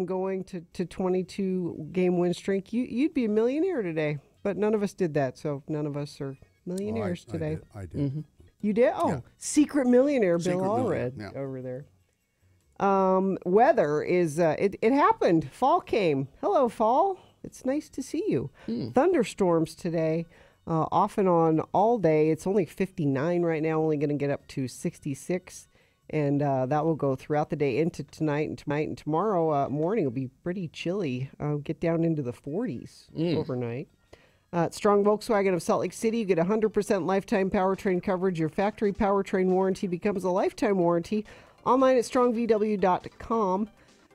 going to 22 game win streak, you'd be a millionaire today. But none of us did that, so none of us are millionaires today. I did. Mm-hmm. You did? Oh, yeah. Secret millionaire Bill Allred over there. Weather is, it happened. Fall came. Hello, fall. It's nice to see you. Thunderstorms today, off and on all day. It's only 59 right now, only going to get up to 66. And that will go throughout the day into tonight and tomorrow morning will be pretty chilly. Get down into the 40s overnight. Strong Volkswagen of Salt Lake City, you get 100% lifetime powertrain coverage. Your factory powertrain warranty becomes a lifetime warranty. Online at strongvw.com.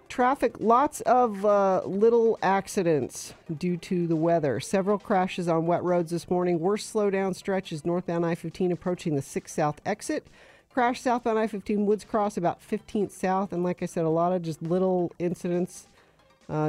Traffic, lots of little accidents due to the weather. Several crashes on wet roads this morning. Worst slowdown stretch is northbound I-15 approaching the 6 South exit. Crash southbound I-15 Woods Cross about 15th South. And like I said, a lot of just little incidents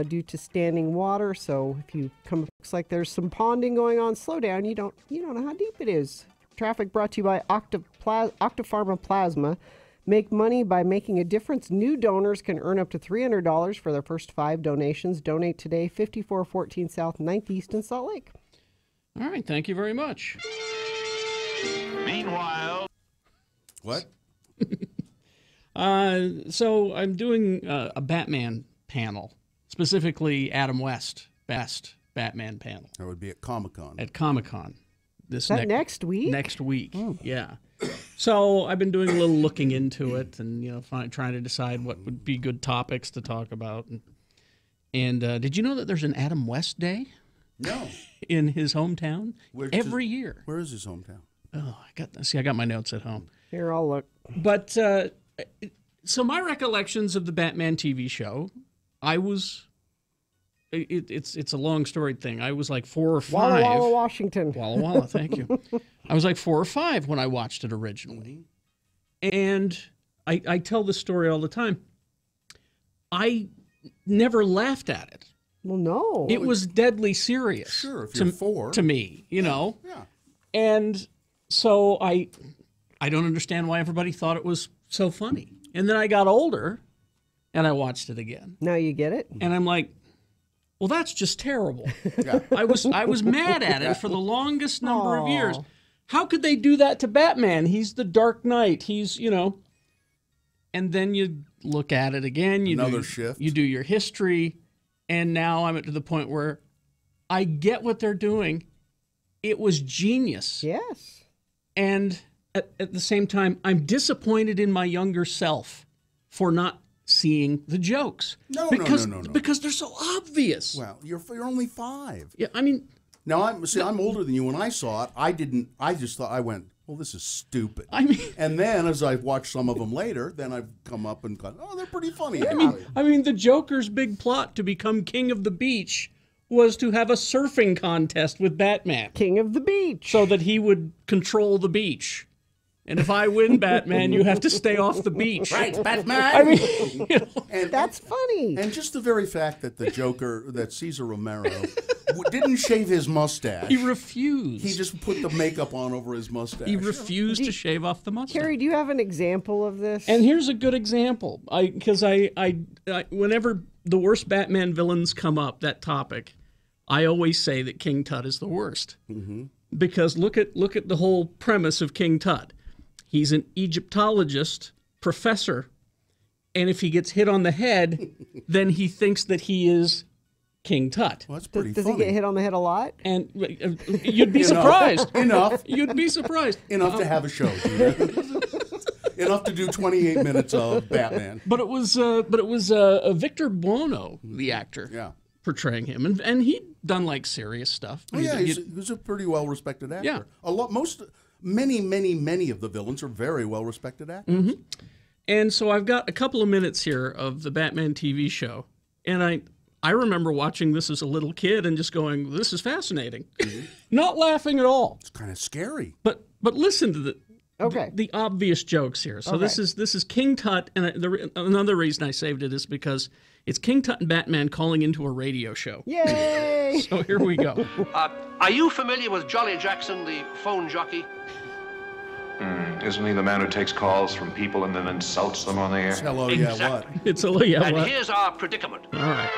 due to standing water. So if you come, looks like there's some ponding going on, slow down. You don't know how deep it is. Traffic brought to you by Octapharma Plasma. Make money by making a difference. New donors can earn up to $300 for their first 5 donations. Donate today, 5414 South 9th East in Salt Lake. All right, thank you very much. Meanwhile... What? So I'm doing a Batman panel, specifically Adam West, best Batman panel. That would be at Comic-Con. At Comic-Con. Next week? Next week, yeah. So I've been doing a little looking into it and, trying to decide what would be good topics to talk about. And did you know that there's an Adam West Day? No. In his hometown? Every year. Where is his hometown? Oh, I got my notes at home. Here, I'll look. But, so my recollections of the Batman TV show, it's a long storied thing. I was like 4 or 5. Walla Walla, Washington. Walla Walla, thank you. I was like 4 or 5 when I watched it originally. And I tell this story all the time. I never laughed at it. Well, no. It was deadly serious. Sure, if you're 4. To me, Yeah. And so I don't understand why everybody thought it was so funny. And then I got older, and I watched it again. Now you get it? And I'm like, well, that's just terrible. Yeah. I was mad at it for the longest number of years. How could they do that to Batman? He's the Dark Knight. He's, And then you look at it again. Shift. You do your history, and now I'm to the point where I get what they're doing. It was genius. Yes. And at the same time, I'm disappointed in my younger self for not seeing the jokes. No. Because they're so obvious. Well, you're only 5. Yeah, I mean... Now, I'm older than you. When I saw it, I just thought, I went, well, this is stupid. I mean... And then, as I've watched some of them later, then I've come up and gone, oh, they're pretty funny. I mean, the Joker's big plot to become king of the beach was to have a surfing contest with Batman. King of the beach. So that he would control the beach. And if I win, Batman, you have to stay off the beach. Right, Batman! I mean, and that's funny. And just the very fact that the Joker, that Cesar Romero, didn't shave his mustache. He refused. He just put the makeup on over his mustache. He refused to shave off the mustache. Carrie, do you have an example of this? And here's a good example. Because I whenever the worst Batman villains come up, that topic, I always say that King Tut is the worst. Mm-hmm. Because look at the whole premise of King Tut. He's an Egyptologist professor, and if he gets hit on the head, then he thinks that he is King Tut. Well, that's pretty Does funny. he get hit on the head a lot? And you'd be surprised. Enough. You'd be surprised. Enough to have a show. Enough to do 28 minutes of Batman. But it was Victor Buono, the actor, portraying him, and he'd done like serious stuff. Oh, yeah, he was a pretty well-respected actor. Yeah. Many of the villains are very well-respected actors. Mm-hmm. And so I've got a couple of minutes here of the Batman TV show, and I remember watching this as a little kid and just going, "This is fascinating," not laughing at all. It's kind of scary. But listen to the obvious jokes here. So this is King Tut, and another reason I saved it is because it's King Tut and Batman calling into a radio show. Yay! So here we go. Are you familiar with Jolly Jackson, the phone jockey? Isn't he the man who takes calls from people and then insults them on the air? Hello, yeah, what? It's a yeah, And what? here's our predicament. All right.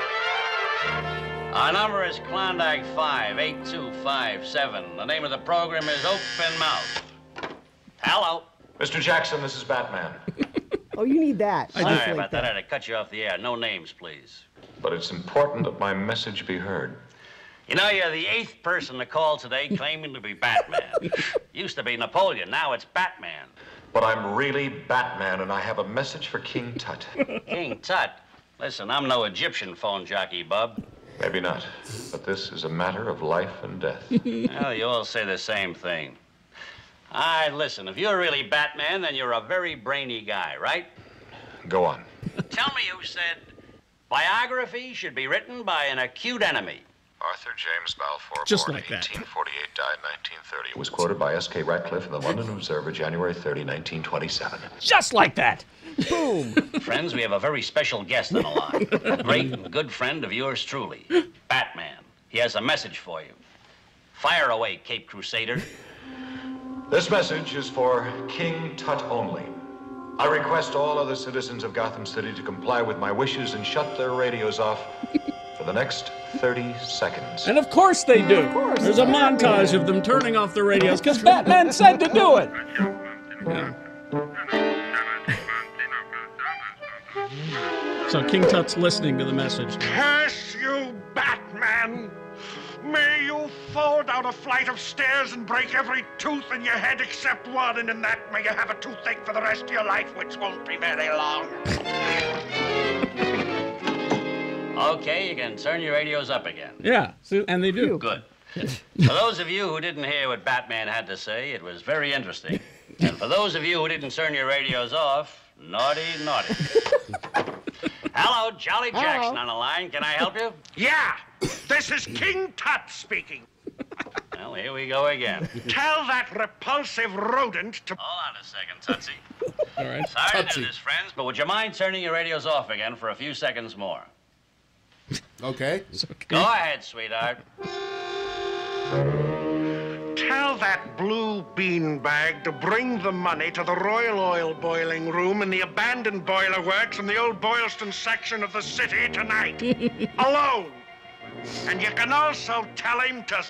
Our number is Klondike 58257. The name of the program is Open Mouth. Hello. Mr. Jackson, this is Batman. Oh, you need that. Sorry about that. I had to cut you off the air. No names, please. But it's important that my message be heard. You know, you're the 8th person to call today claiming to be Batman. Used to be Napoleon. Now it's Batman. But I'm really Batman, and I have a message for King Tut. King Tut. Listen, I'm no Egyptian phone jockey, bub. Maybe not, but this is a matter of life and death. Well, you all say the same thing. All right, listen, if you're really Batman, then you're a very brainy guy, right? Go on. Tell me who said biography should be written by an acute enemy. Arthur James Balfour, Just born like that. 1848, died 1930. Was quoted by S.K. Radcliffe in the London Observer, January 30, 1927. Just like that. Boom. Friends, we have a very special guest on the line. A great and good friend of yours truly, Batman. He has a message for you. Fire away, Cape Crusader. This message is for King Tut only. I request all other citizens of Gotham City to comply with my wishes and shut their radios off for the next 30 seconds. And of course they do. Of course. There's a montage of them turning off the radios because Batman said to do it. Yeah. So King Tut's listening to the message. Curse you, Batman! May you fall down a flight of stairs and break every tooth in your head except one, and in that may you have a toothache for the rest of your life, which won't be very long. Okay, you can turn your radios up again. Yeah, so, and they do. Good. For those of you who didn't hear what Batman had to say, it was very interesting. And for those of you who didn't turn your radios off, naughty, naughty. Hello, Jolly Jackson on the line. Can I help you? Yeah, this is King Tut speaking. Well, here we go again. Tell that repulsive rodent to... Hold on a second, Tootsie. All right. Sorry to do this, friends, but would you mind turning your radios off again for a few seconds more? Okay. Go ahead, sweetheart. Tell that blue beanbag to bring the money to the Royal Oil boiling room in the abandoned boiler works in the old Boylston section of the city tonight. Alone. And you can also tell him to...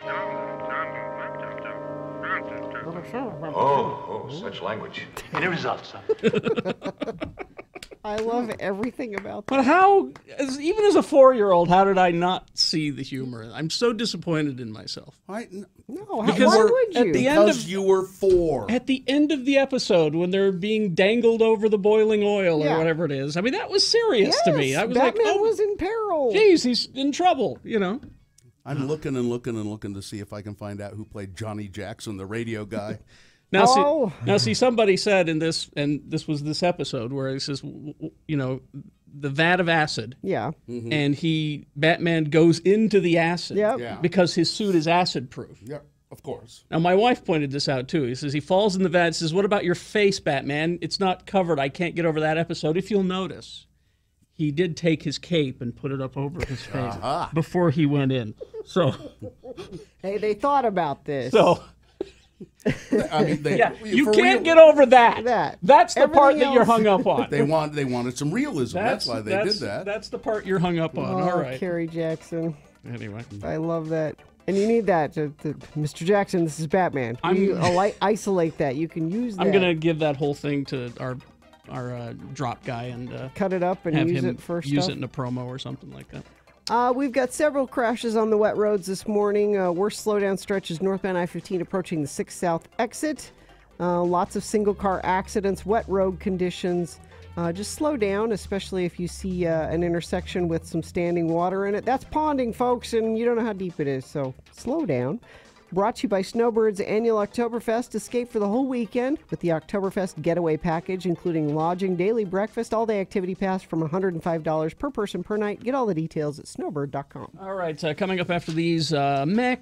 Oh, such language. Any results, sir? I love everything about that. But how, even as a 4-year-old, how did I not see the humor? I'm so disappointed in myself. No, Because why would at you? the end Because of you were 4. At the end of the episode, when they're being dangled over the boiling oil or Yeah. whatever it is, I mean, that was serious to me. I was Batman like, oh, was in peril. geez, he's in trouble, you know. I'm looking and looking and looking to see if I can find out who played Johnny Jackson, the radio guy. Now, see, somebody said in this, and this was this episode where he says, you know, the vat of acid. Yeah. And Batman goes into the acid Yep. Yeah. because his suit is acid proof. Yep, of course. Now, my wife pointed this out, too. He says he falls in the vat and says, what about your face, Batman? It's not covered. I can't get over that episode. If you'll notice, he did take his cape and put it up over his face before he went in. So, Hey, they thought about this. I mean, you for can't real, get over that. That's the part Everything that you're else- hung up on. They wanted some realism. That's why they did that. That's the part you're hung up on. Oh, All right. Kerry Jackson. Anyway. I love that. And you need that. Mr. Jackson, this is Batman. You isolate that. You can use that. I'm going to give that whole thing to our drop guy and cut it up and have use him it for use stuff. it in a promo or something like that. We've got several crashes on the wet roads this morning. Worst slowdown stretches northbound I-15 approaching the 6 South exit. Lots of single-car accidents, wet road conditions. Just slow down, especially if you see an intersection with some standing water in it. That's ponding, folks, and you don't know how deep it is, so slow down. Brought to you by Snowbird's annual Oktoberfest. Escape for the whole weekend with the Oktoberfest getaway package, including lodging, daily breakfast, all-day activity pass from $105 per person per night. Get all the details at snowbird.com. All right, coming up after these,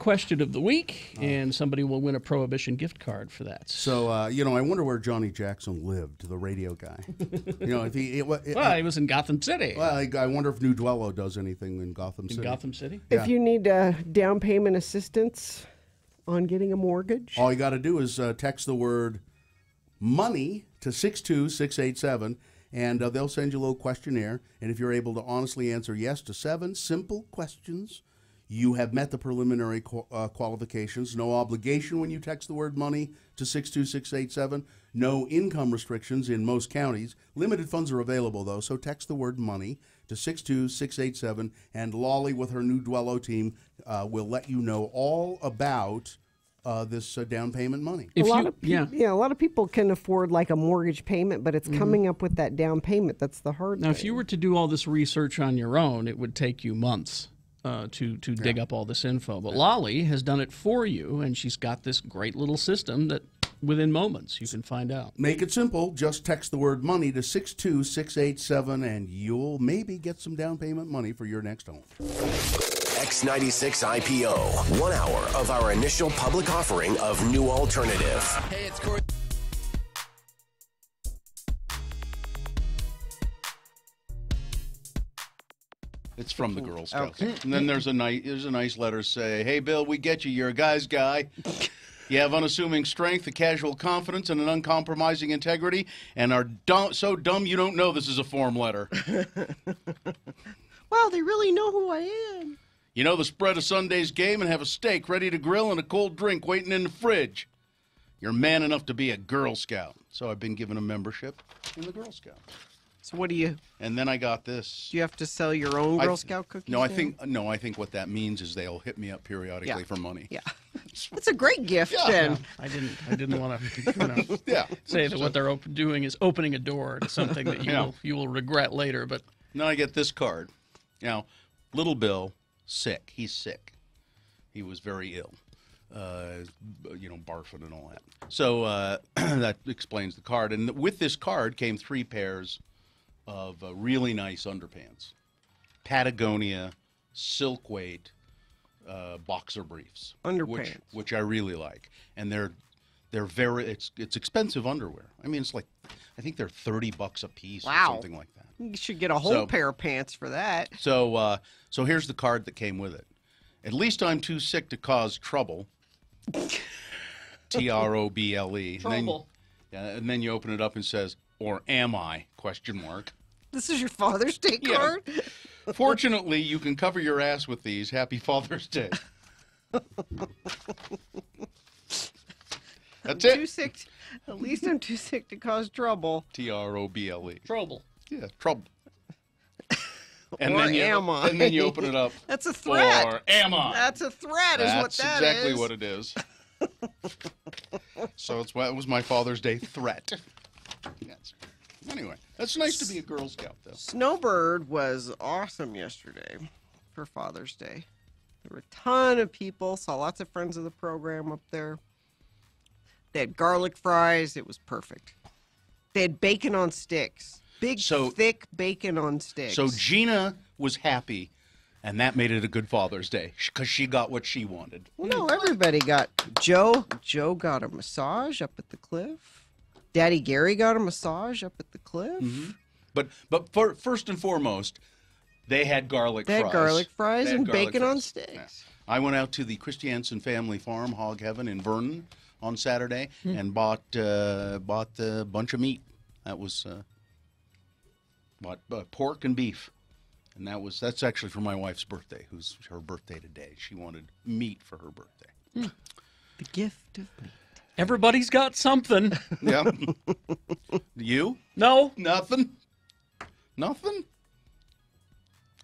question of the week, and somebody will win a Prohibition gift card for that. So, I wonder where Johnny Jackson lived, the radio guy. If he... Well, he was in Gotham City. Well, I wonder if New Dwello does anything in Gotham City. Gotham City? If you need down payment assistance on getting a mortgage. All you got to do is text the word money to 62687, and they'll send you a little questionnaire. And if you're able to honestly answer yes to 7 simple questions, you have met the preliminary qualifications. No obligation when you text the word money to 62687. No income restrictions in most counties. Limited funds are available, though, so text the word money to 62687, and Lolly with her new Dwello team will let you know all about this down payment money. A lot of people can afford like a mortgage payment, but it's coming up with that down payment. That's the hard Now, thing. if you were to do all this research on your own, it would take you months to dig up all this info. But Lolly has done it for you, and she's got this great little system that within moments you can find out. Make it simple. Just text the word money to 62687, and you'll maybe get some down payment money for your next home. X96 IPO. 1 hour of our initial public offering of new alternative. Hey, it's Corey. It's from the Girl Scouts. Okay. And then there's a nice letter say, "Hey, Bill, we get you. You're a guy's guy. You have unassuming strength, a casual confidence, and an uncompromising integrity, and are so dumb you don't know this is a form letter." Wow, they really know who I am. You know the spread of Sunday's game and have a steak ready to grill and a cold drink waiting in the fridge. You're man enough to be a Girl Scout. So I've been given a membership in the Girl Scouts. So what do you? And then I got this. Do you have to sell your own Girl Scout cookies? No, I think what that means is they'll hit me up periodically for money. Yeah, that's a great gift. Then I didn't want to say that what they're doing is opening a door to something that you will regret later. But then I get this card. Now, little Bill, sick. He's sick. He was very ill. Barfing and all that. So that explains the card. And with this card came 3 pairs of really nice underpants. Patagonia, silk weight, boxer briefs. Underpants. Which I really like. And they're very, it's expensive underwear. I mean, it's like, I think they're $30 a piece or something like that. You should get a whole pair of pants for that. So here's the card that came with it. At least I'm too sick to cause trouble. Trouble. Trouble. And then you open it up and says, "Or am I?" ? This is your Father's Day card? Fortunately, you can cover your ass with these. Happy Father's Day. That's it. Too sick. At least I'm too sick to cause trouble. Trouble. Trouble. Yeah, trouble. And or am I? And then you open it up. That's a threat. Or am I? That's a threat, is what that is. That's exactly what it is. So that was my Father's Day threat. Yes. Anyway, that's nice to be a Girl Scout, though. Snowbird was awesome yesterday for Father's Day. There were a ton of people. Saw lots of friends of the program up there. They had garlic fries. It was perfect. They had bacon on sticks. Thick bacon on sticks. So Gina was happy, and that made it a good Father's Day because she got what she wanted. Well, no, everybody got. Joe got a massage up at the cliff. Daddy Gary got a massage up at the cliff. Mm-hmm. But first and foremost, they had garlic fries. They had garlic fries and bacon on sticks. Yeah. I went out to the Christiansen Family Farm, Hog Heaven in Vernon on Saturday and bought a bunch of meat. That was pork and beef. And that's actually for my wife's birthday, who's her birthday today. She wanted meat for her birthday. The gift of meat. Everybody's got something. Yeah. You? No. Nothing?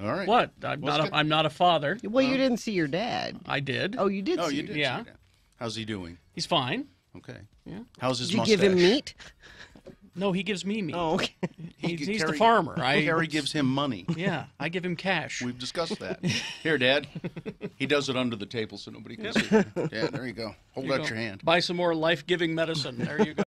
All right. What? I'm not a father. Well, you didn't see your dad. I did. Oh, you did see you your did. Yeah. See your dad. How's he doing? He's fine. Okay. Yeah. How's his Did you mustache? give him meat? No, he gives me meat. Oh, okay. He's the farmer. Harry gives him money. Yeah, I give him cash. We've discussed that. Here, Dad. He does it under the table so nobody can see. Yeah, there you go. Hold out your hand. Buy some more life-giving medicine. There you go.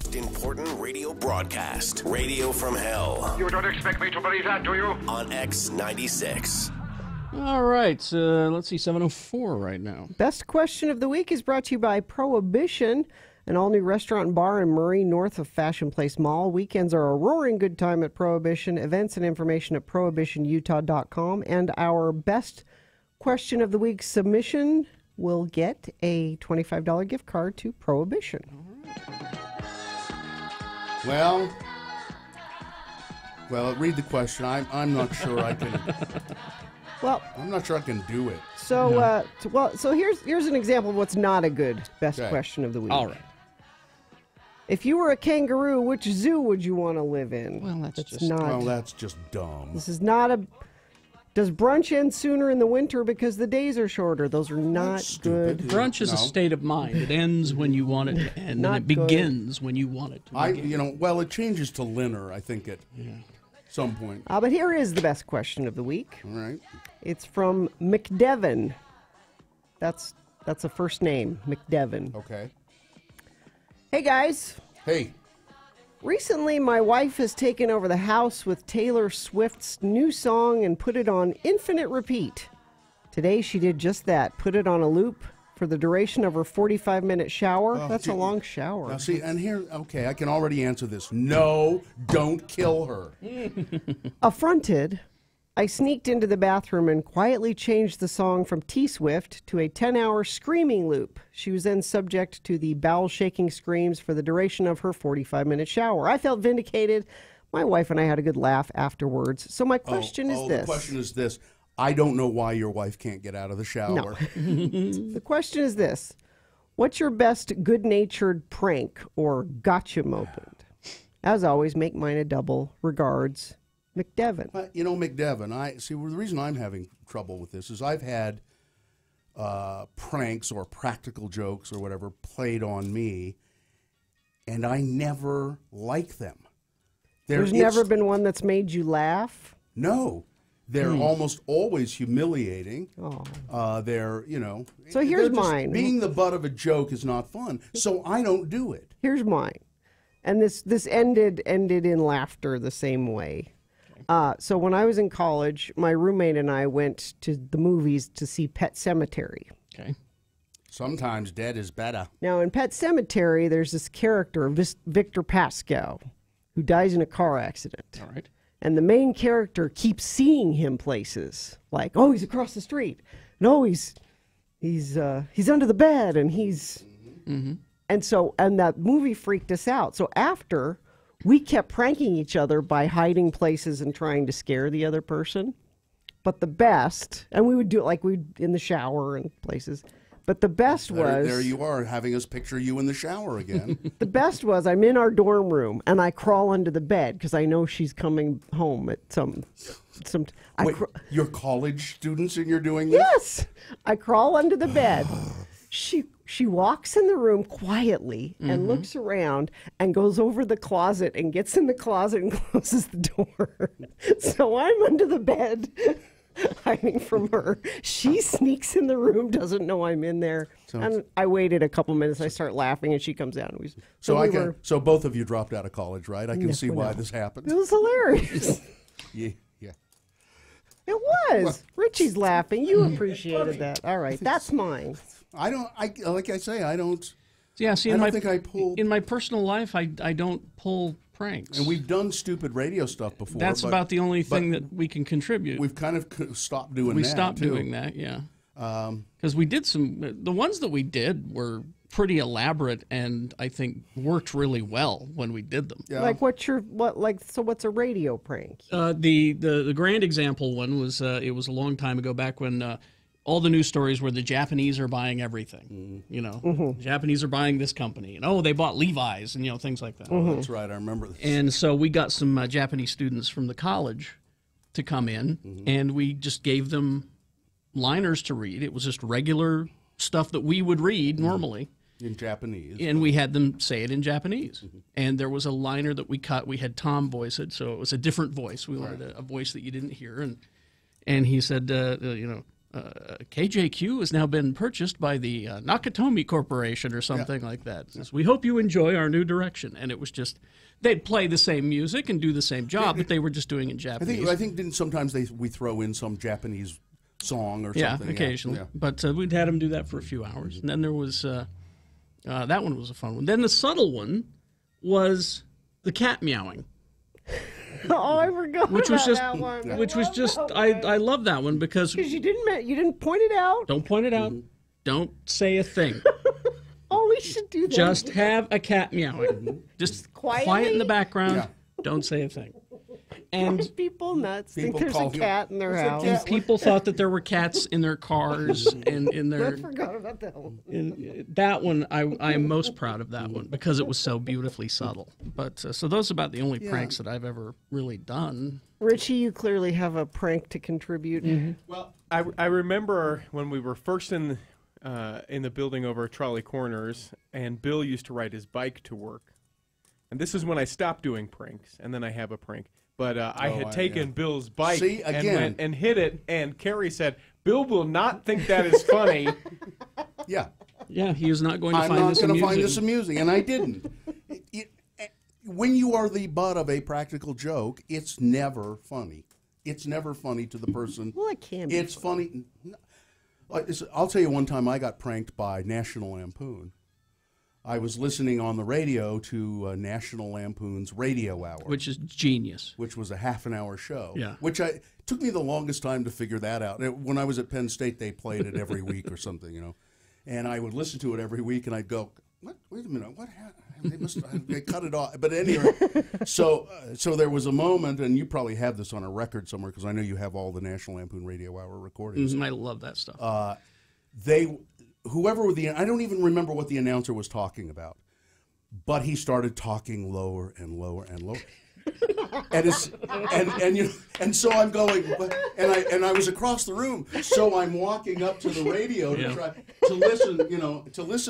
most important radio broadcast, Radio from Hell, You don't expect me to believe that, do you? on X96. All right, let's see, 7:04 right now. Best question of the week is brought to you by Prohibition, an all-new restaurant and bar in Murray, north of Fashion Place Mall. Weekends are a roaring good time at Prohibition. Events and information at prohibitionutah.com. And our best question of the week submission will get a $25 gift card to Prohibition. Well, read the question. I'm not sure I can. Well, I'm not sure I can do it. so so here's an example of what's not a good best Okay. question of the week. All right. If you were a kangaroo, which zoo would you want to live in? Well, that's just- not. Well, that's just dumb. This is not a. Does brunch end sooner in the winter because the days are shorter? Those are not That's stupid. good. Brunch is a No. state of mind. It ends when you want it to end, and Not it good. begins when you want it to begin. It changes to Linner, I think, at some point. But here is the best question of the week. All right. It's from McDevin. That's a first name, McDevin. Okay. Hey guys, Hey, recently my wife has taken over the house with Taylor Swift's new song and put it on infinite repeat. Today she did just that, put it on a loop for the duration of her 45-minute shower. That's a long shower. now see, and here, okay, I can already answer this. No, don't kill her. Affronted, I sneaked into the bathroom and quietly changed the song from T-Swift to a 10-hour screaming loop. She was then subject to the bowel-shaking screams for the duration of her 45-minute shower. I felt vindicated. My wife and I had a good laugh afterwards. So my question is this. The question is this. I don't know why your wife can't get out of the shower. The question is this. What's your best good-natured prank or gotcha moment? As always, make mine a double. Regards, McDevin. McDevin, the reason I'm having trouble with this is I've had pranks or practical jokes or whatever played on me, and I never like them. There's never been one that's made you laugh? No. They're almost always humiliating. They're, So here's they're just- mine. Being the butt of a joke is not fun, so I don't do it. Here's mine. And this ended in laughter the same way. So when I was in college, my roommate and I went to the movies to see Pet Sematary. Okay. Sometimes dead is better. Now, in Pet Sematary, there's this character, Victor Pascow, who dies in a car accident. All right. And the main character keeps seeing him places, like, oh, he's across the street. No, he's under the bed, and he's... Mm-hmm. And that movie freaked us out. So after, we kept pranking each other by hiding places and trying to scare the other person. But the best, and we would do it like in the shower and places. But the best was... There you are, having us picture you in the shower again. The best was I'm in our dorm room, and I crawl under the bed because I know she's coming home at some Wait, you're college students and you're doing this? Yes! I crawl under the bed. She walks in the room quietly and looks around and goes over the closet and gets in the closet and closes the door. So I'm under the bed hiding from her. She sneaks in the room, doesn't know I'm in there. And I waited a couple minutes. I start laughing and she comes out. And So both of you dropped out of college, right? I can see why this happened. It was hilarious. Yeah. It was. Richie's laughing. You appreciated that. All right. That's mine. Like I say, I don't. Yeah, see, I don't think I pull. in my personal life, I don't pull pranks. And we've done stupid radio stuff before. That's about the only thing that we can contribute. We've kind of stopped doing that. We stopped too. doing that, yeah. Because we did the ones that we did were pretty elaborate and I think worked really well when we did them. Yeah. Like what's a radio prank? The grand example one was it was a long time ago, back when all the news stories were the Japanese are buying everything. The Japanese are buying this company, and they bought Levi's, and things like that. Oh, that's right, I remember this. And so we got some Japanese students from the college to come in, and we just gave them liners to read. It was just regular stuff that we would read normally. In Japanese. And we had them say it in Japanese. And there was a liner that we cut. We had Tom voice it, so it was a different voice. We wanted a voice that you didn't hear. And he said, KJQ has now been purchased by the Nakatomi Corporation or something like that. It says, we hope you enjoy our new direction. And it was just, they'd play the same music and do the same job, but they were just doing it in Japanese. I think didn't sometimes we throw in some Japanese song or something. Yeah, occasionally. Yeah. But we'd had them do that for a few hours. And then there was, that one was a fun one. Then the subtle one was the cat meowing. Oh, I forgot Which was about just, that one. which was just, I love that one because you didn't point it out. don't point it out, don't say a thing, Oh, we should do that. just have a cat meowing, just quiet in the background, Yeah. don't say a thing. And People nuts People think there's call a him- cat in their house. and people thought that there were cats in their cars and in I their. forgot about that one. That one, I am most proud of that one because it was so beautifully subtle. But so those are about the only pranks that I've ever really done. Richie, you clearly have a prank to contribute. Well, I remember when we were first in the building over at Trolley Corners, and Bill used to ride his bike to work. And this is when I stopped doing pranks, and then I have a prank. But I had taken Bill's bike See, and again. went and hit it, and Carrie said, Bill will not think that is funny. Yeah. Yeah, he was not going to I'm find not this going to amusing. find this amusing, and I didn't. When you are the butt of a practical joke, it's never funny. It's never funny to the person. Well, it can be. It's funny. I'll tell you one time I got pranked by National Lampoon. I was listening on the radio to National Lampoon's Radio Hour, Which is genius. which was a half-an-hour show. Yeah. Which took me the longest time to figure that out. When I was at Penn State, they played it every week or something, you know. And I would listen to it every week, and I'd go, "What? Wait a minute, what happened? They cut it off." But anyway, so there was a moment, and you probably have this on a record somewhere because I know you have all the National Lampoon Radio Hour recordings. I love that stuff. I don't even remember what the announcer was talking about, but he started talking lower and lower and lower. and so I'm going, and I was across the room, so I'm walking up to the radio to try to listen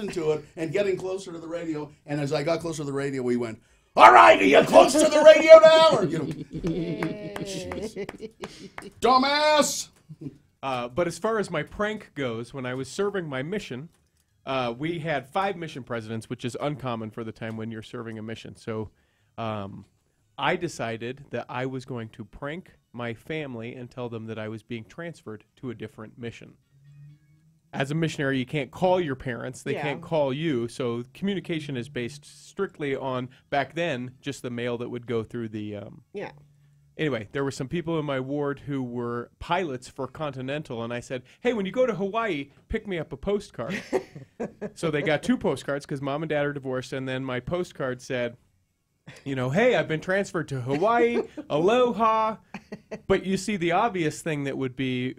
to it, and getting closer to the radio. And as I got closer to the radio, we went, "All right, are you close to the radio now?" Or, dumbass. But as far as my prank goes, when I was serving my mission, we had 5 mission presidents, which is uncommon for the time when you're serving a mission. So I decided that I was going to prank my family and tell them that I was being transferred to a different mission. As a missionary, you can't call your parents. They can't call you. So communication is based strictly on, back then, just the mail that would go through the... Yeah. Anyway, there were some people in my ward who were pilots for Continental, and I said, "Hey, when you go to Hawaii, pick me up a postcard." So they got 2 postcards because Mom and Dad are divorced, and then my postcard said, "Hey, I've been transferred to Hawaii, aloha." But you see, the obvious thing that would be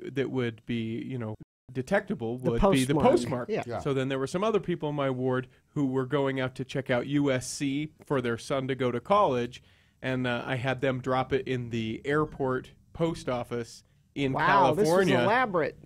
detectable would be the postmark. Yeah. So then there were some other people in my ward who were going out to check out USC for their son to go to college. And I had them drop it in the airport post office in California. Wow, this was elaborate.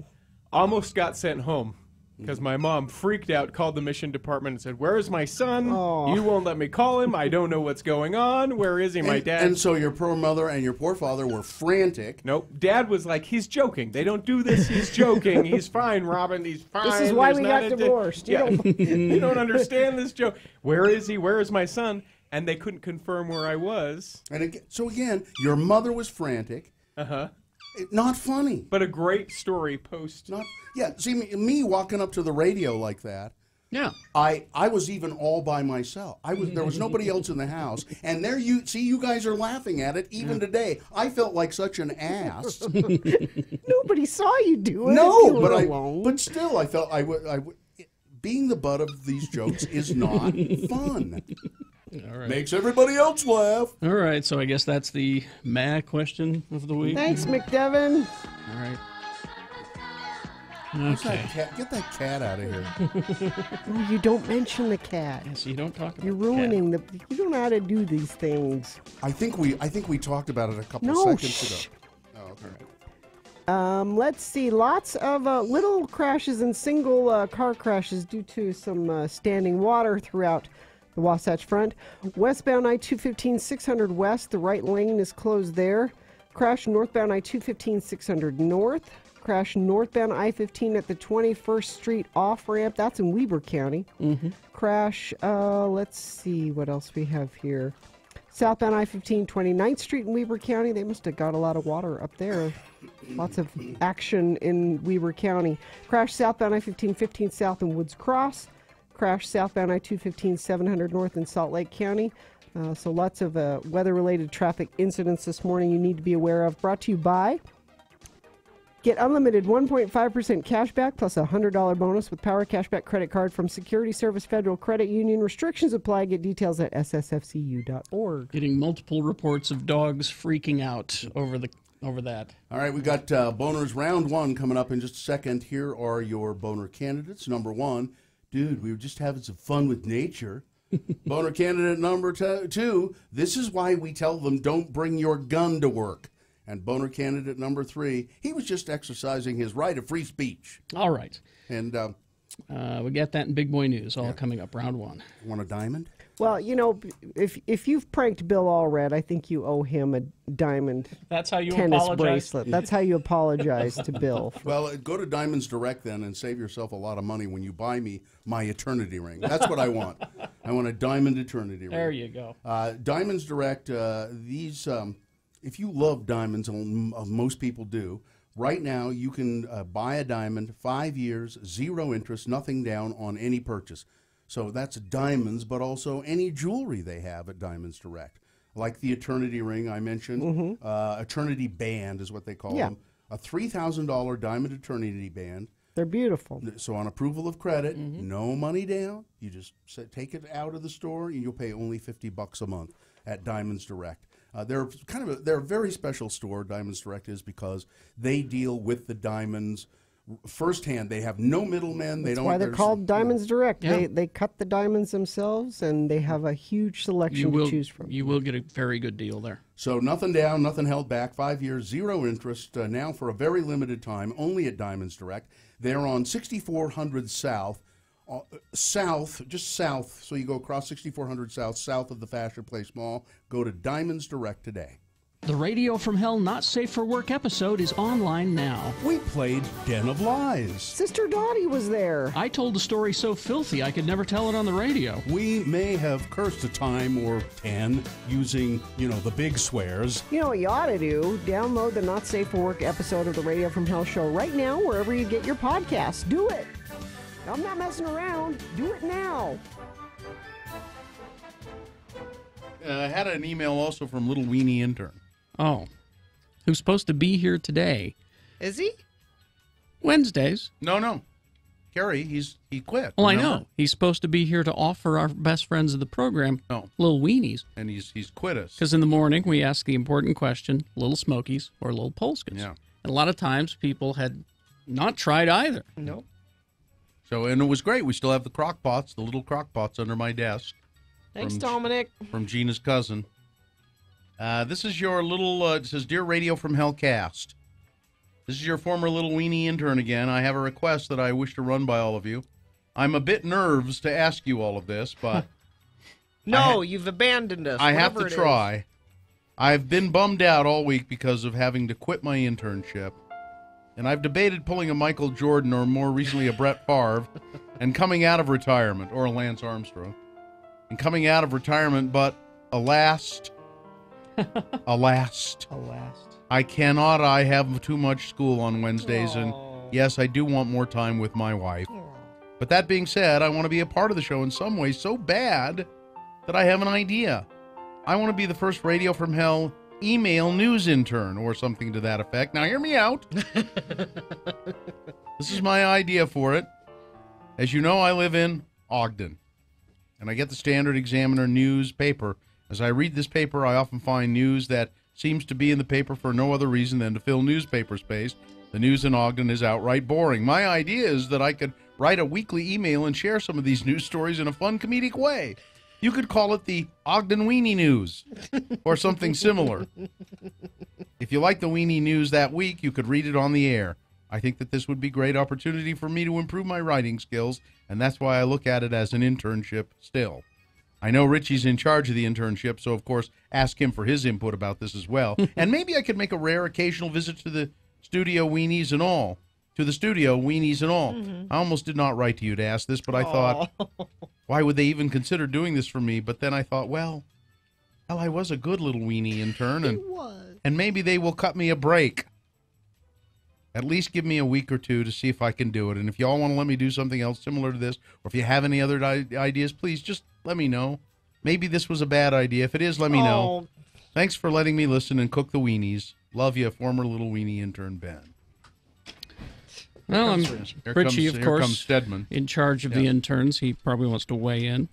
Almost got sent home because my mom freaked out, called the mission department and said, "Where is my son? Oh. You won't let me call him. I don't know what's going on. Where is he, my dad?" And so your poor mother and your poor father were frantic. Nope. Dad was like, "He's joking. They don't do this. He's joking. He's fine, Robin. He's fine. This is why There's we not got a divorced. Yeah. You don't understand this joke. Where is he? Where is my son?" And they couldn't confirm where I was. And again, your mother was frantic. Uh-huh. Not funny. But a great story post. See, me walking up to the radio like that. Yeah. I was even all by myself. There was nobody else in the house, and there you guys are laughing at it even today. I felt like such an ass. Nobody saw you do it. No, You were alone. but still, I felt I would. Being the butt of these jokes is not fun. All right. Makes everybody else laugh. All right, so I guess that's the mad question of the week. Thanks, McDevin. All right. What's that Okay. cat? Get that cat out of here. Oh, you don't mention the cat. So you don't talk about You're the cat. ruining the. You don't know how to do these things. I think we talked about it a couple No, seconds shh. ago. Oh, okay. Let's see. Lots of little crashes and single car crashes due to some standing water throughout the Wasatch Front. Westbound I-215 600 west. The right lane is closed there. Crash northbound I-215 600 north. Crash northbound I-15 at the 21st Street off-ramp. That's in Weber County. Crash, let's see what else we have here. Southbound I-15, 29th Street in Weber County. They must have got a lot of water up there. Lots of action in Weber County. Crash southbound I-15, 15 South in Woods Cross. Crash southbound I-215, 700 North in Salt Lake County. So lots of weather-related traffic incidents this morning you need to be aware of. Brought to you by get unlimited 1.5% cash back plus a $100 bonus with Power Cashback credit card from Security Service Federal Credit Union. Restrictions apply. Get details at ssfcu.org. Getting multiple reports of dogs freaking out over that. All right, we got boners round one coming up in just a second. Here are your boner candidates. Number one, dude, we were just having some fun with nature. Boner candidate number two, this is why we tell them don't bring your gun to work. And boner candidate number three, he was just exercising his right of free speech. All right. And we got that in Big Boy News, all coming up, round one. Want a diamond? Well, you know, if you've pranked Bill Allred, I think you owe him a diamond That's how you tennis apologize? bracelet. That's how you apologize to Bill. Well, go to Diamonds Direct then and save yourself a lot of money when you buy me my eternity ring. That's what I want. I want a diamond eternity ring. There you go. Diamonds Direct, these... if you love diamonds, and most people do, right now you can buy a diamond, 5 years, 0 interest, nothing down on any purchase. So that's diamonds, but also any jewelry they have at Diamonds Direct, like the Eternity ring I mentioned. Eternity band is what they call them. A $3,000 diamond Eternity band. They're beautiful. So on approval of credit, no money down. You just take it out of the store, and you'll pay only $50 a month at Diamonds Direct. They're a very special store, Diamonds Direct is, because they deal with the diamonds firsthand. They have no middlemen. That's why they're called Diamonds Direct. Yeah. They cut the diamonds themselves, and they have a huge selection to choose from. You will get a very good deal there. So nothing down, nothing held back. 5 years, 0 interest. Now for a very limited time, only at Diamonds Direct. They're on 6400 South. Just south, so you go across 6400 south of the Fashion Place Mall. Go to Diamonds Direct today. The Radio from Hell Not Safe for Work episode is online now. We played Den of Lies. Sister Dottie was there. I told a story so filthy I could never tell it on the radio. We may have cursed a time or 10 using, the big swears. You know what you ought to do? Download the Not Safe for Work episode of the Radio from Hell show right now, wherever you get your podcasts. Do it. I'm not messing around. Do it now. I had an email also from Little Weenie Intern. Oh. Who's supposed to be here today. Is he? Wednesdays. No. Kerry, he quit. Well, I know. He's supposed to be here to offer our best friends of the program Little Weenies. And he's quit us. Because in the morning we ask the important question, Little Smokies or Little Polskins. Yeah. And a lot of times people had not tried either. Nope. So, and it was great. We still have the crock pots, the little crock pots under my desk. Thanks, Dominic. From Gina's cousin. This is your little, it says, Dear Radio from Hell cast. This is your former Little Weenie Intern again. I have a request that I wish to run by all of you. I'm a bit nervous to ask you all of this, but... No, you've abandoned us. I have to try. I've been bummed out all week because of having to quit my internship. And I've debated pulling a Michael Jordan or more recently a Brett Favre and coming out of retirement, or a Lance Armstrong, and coming out of retirement, but alas, I cannot. I have too much school on Wednesdays, and yes, I do want more time with my wife. But that being said, I want to be a part of the show in some way so bad that I have an idea. I want to be the first Radio from Hell email news intern or something to that effect. Now hear me out. This is my idea for it. As you know, I live in Ogden, and I get the Standard Examiner newspaper. As I read this paper, I often find news that seems to be in the paper for no other reason than to fill newspaper space. The news in Ogden is outright boring. My idea is that I could write a weekly email and share some of these news stories in a fun, comedic way. You could call it the Ogden Weenie News or something similar. If you like the Weenie News that week, you could read it on the air. I think that this would be a great opportunity for me to improve my writing skills, and that's why I look at it as an internship still. I know Richie's in charge of the internship, so of course ask him for his input about this as well. And maybe I could make a rare occasional visit to Studio weenies and all. To the studio, weenies and all. I almost did not write to you to ask this, but I thought, why would they even consider doing this for me? But then I thought, well, I was a good little weenie intern, and maybe they will cut me a break. At least give me a week or two to see if I can do it. And if y'all want to let me do something else similar to this, or if you have any other ideas, please just let me know. Maybe this was a bad idea. If it is, let me know. Thanks for letting me listen and cook the weenies. Love you, former little weenie intern Ben. Well, Richie, of course, comes Stedman. in charge of the interns. He probably wants to weigh in.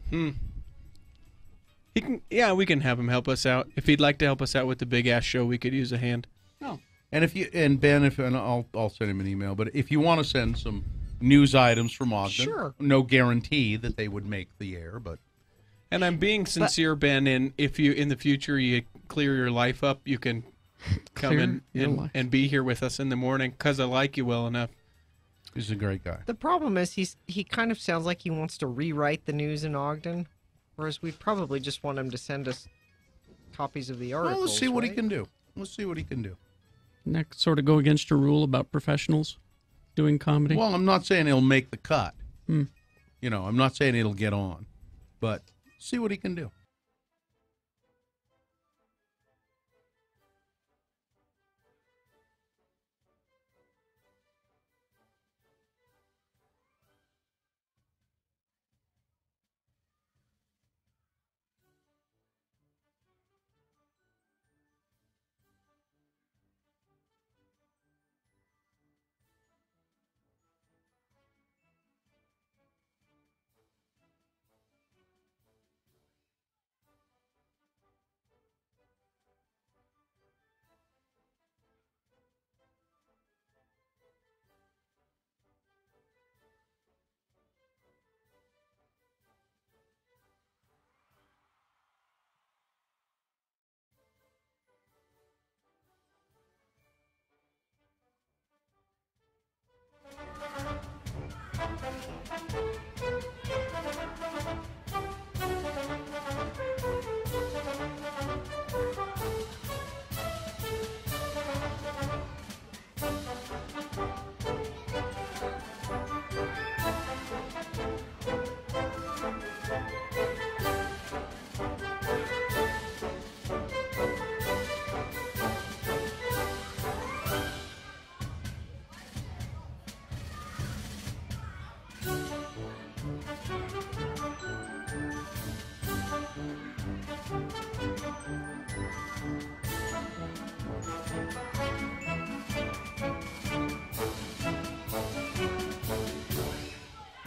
He can. Yeah, we can have him help us out. If he'd like to help us out with the big ass show, we could use a hand. Oh. And Ben, I'll send him an email. But if you want to send some news items from Ogden, Sure. No guarantee that they would make the air, but. And I'm being sincere, Ben. And if you in the future you clear your life up, you can come in and be here with us in the morning because I like you well enough. He's a great guy. The problem is he kind of sounds like he wants to rewrite the news in Ogden, whereas we probably just want him to send us copies of the articles. Well, let's see what he right? can do. Let's see what he can do. And that sort of go against your rule about professionals doing comedy? Well, I'm not saying he'll make the cut. You know, I'm not saying it'll get on, but see what he can do.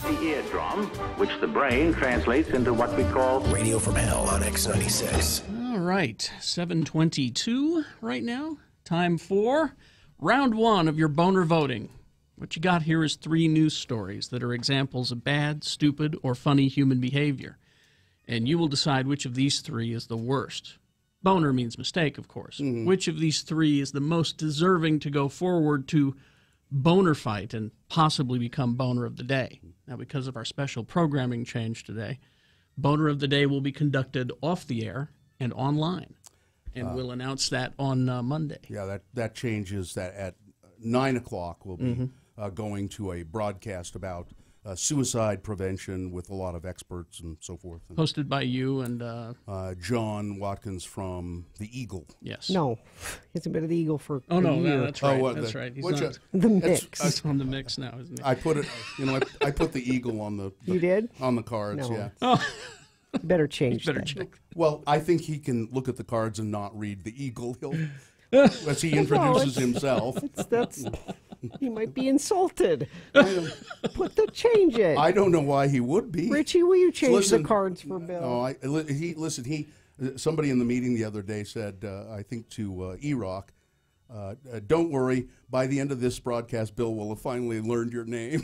Eardrum, which the brain translates into what we call Radio from Hell on X96. All right, 7:22 right now. Time for round one of your boner voting. What you got here is 3 news stories that are examples of bad, stupid, or funny human behavior. And you will decide which of these 3 is the worst. Boner means mistake, of course. Which of these 3 is the most deserving to go forward to boner fight and possibly become boner of the day? Now, because of our special programming change today, boner of the day will be conducted off the air and online. And we'll announce that on Monday. Yeah, that changes that at 9 o'clock we'll be going to a broadcast about suicide prevention with a lot of experts and so forth. And, Hosted by you and... John Watkins from the Eagle. yes. No, he's been at the Eagle for Oh, a no, year. that's right. what, That's the- right. He's which, not, The mix. he's on the mix now, isn't he? I put it, I put the Eagle on the You did? on the cards. No. Yeah. Oh, Better change better that. check. Well, I think he can look at the cards and not read the Eagle. He'll as he introduces himself. That's he might be insulted. Put the change it. I don't know why he would be. Richie, will you change Listen, the cards for Bill? No, he somebody in the meeting the other day said, I think to E-Rock, don't worry, by the end of this broadcast, Bill will have finally learned your name.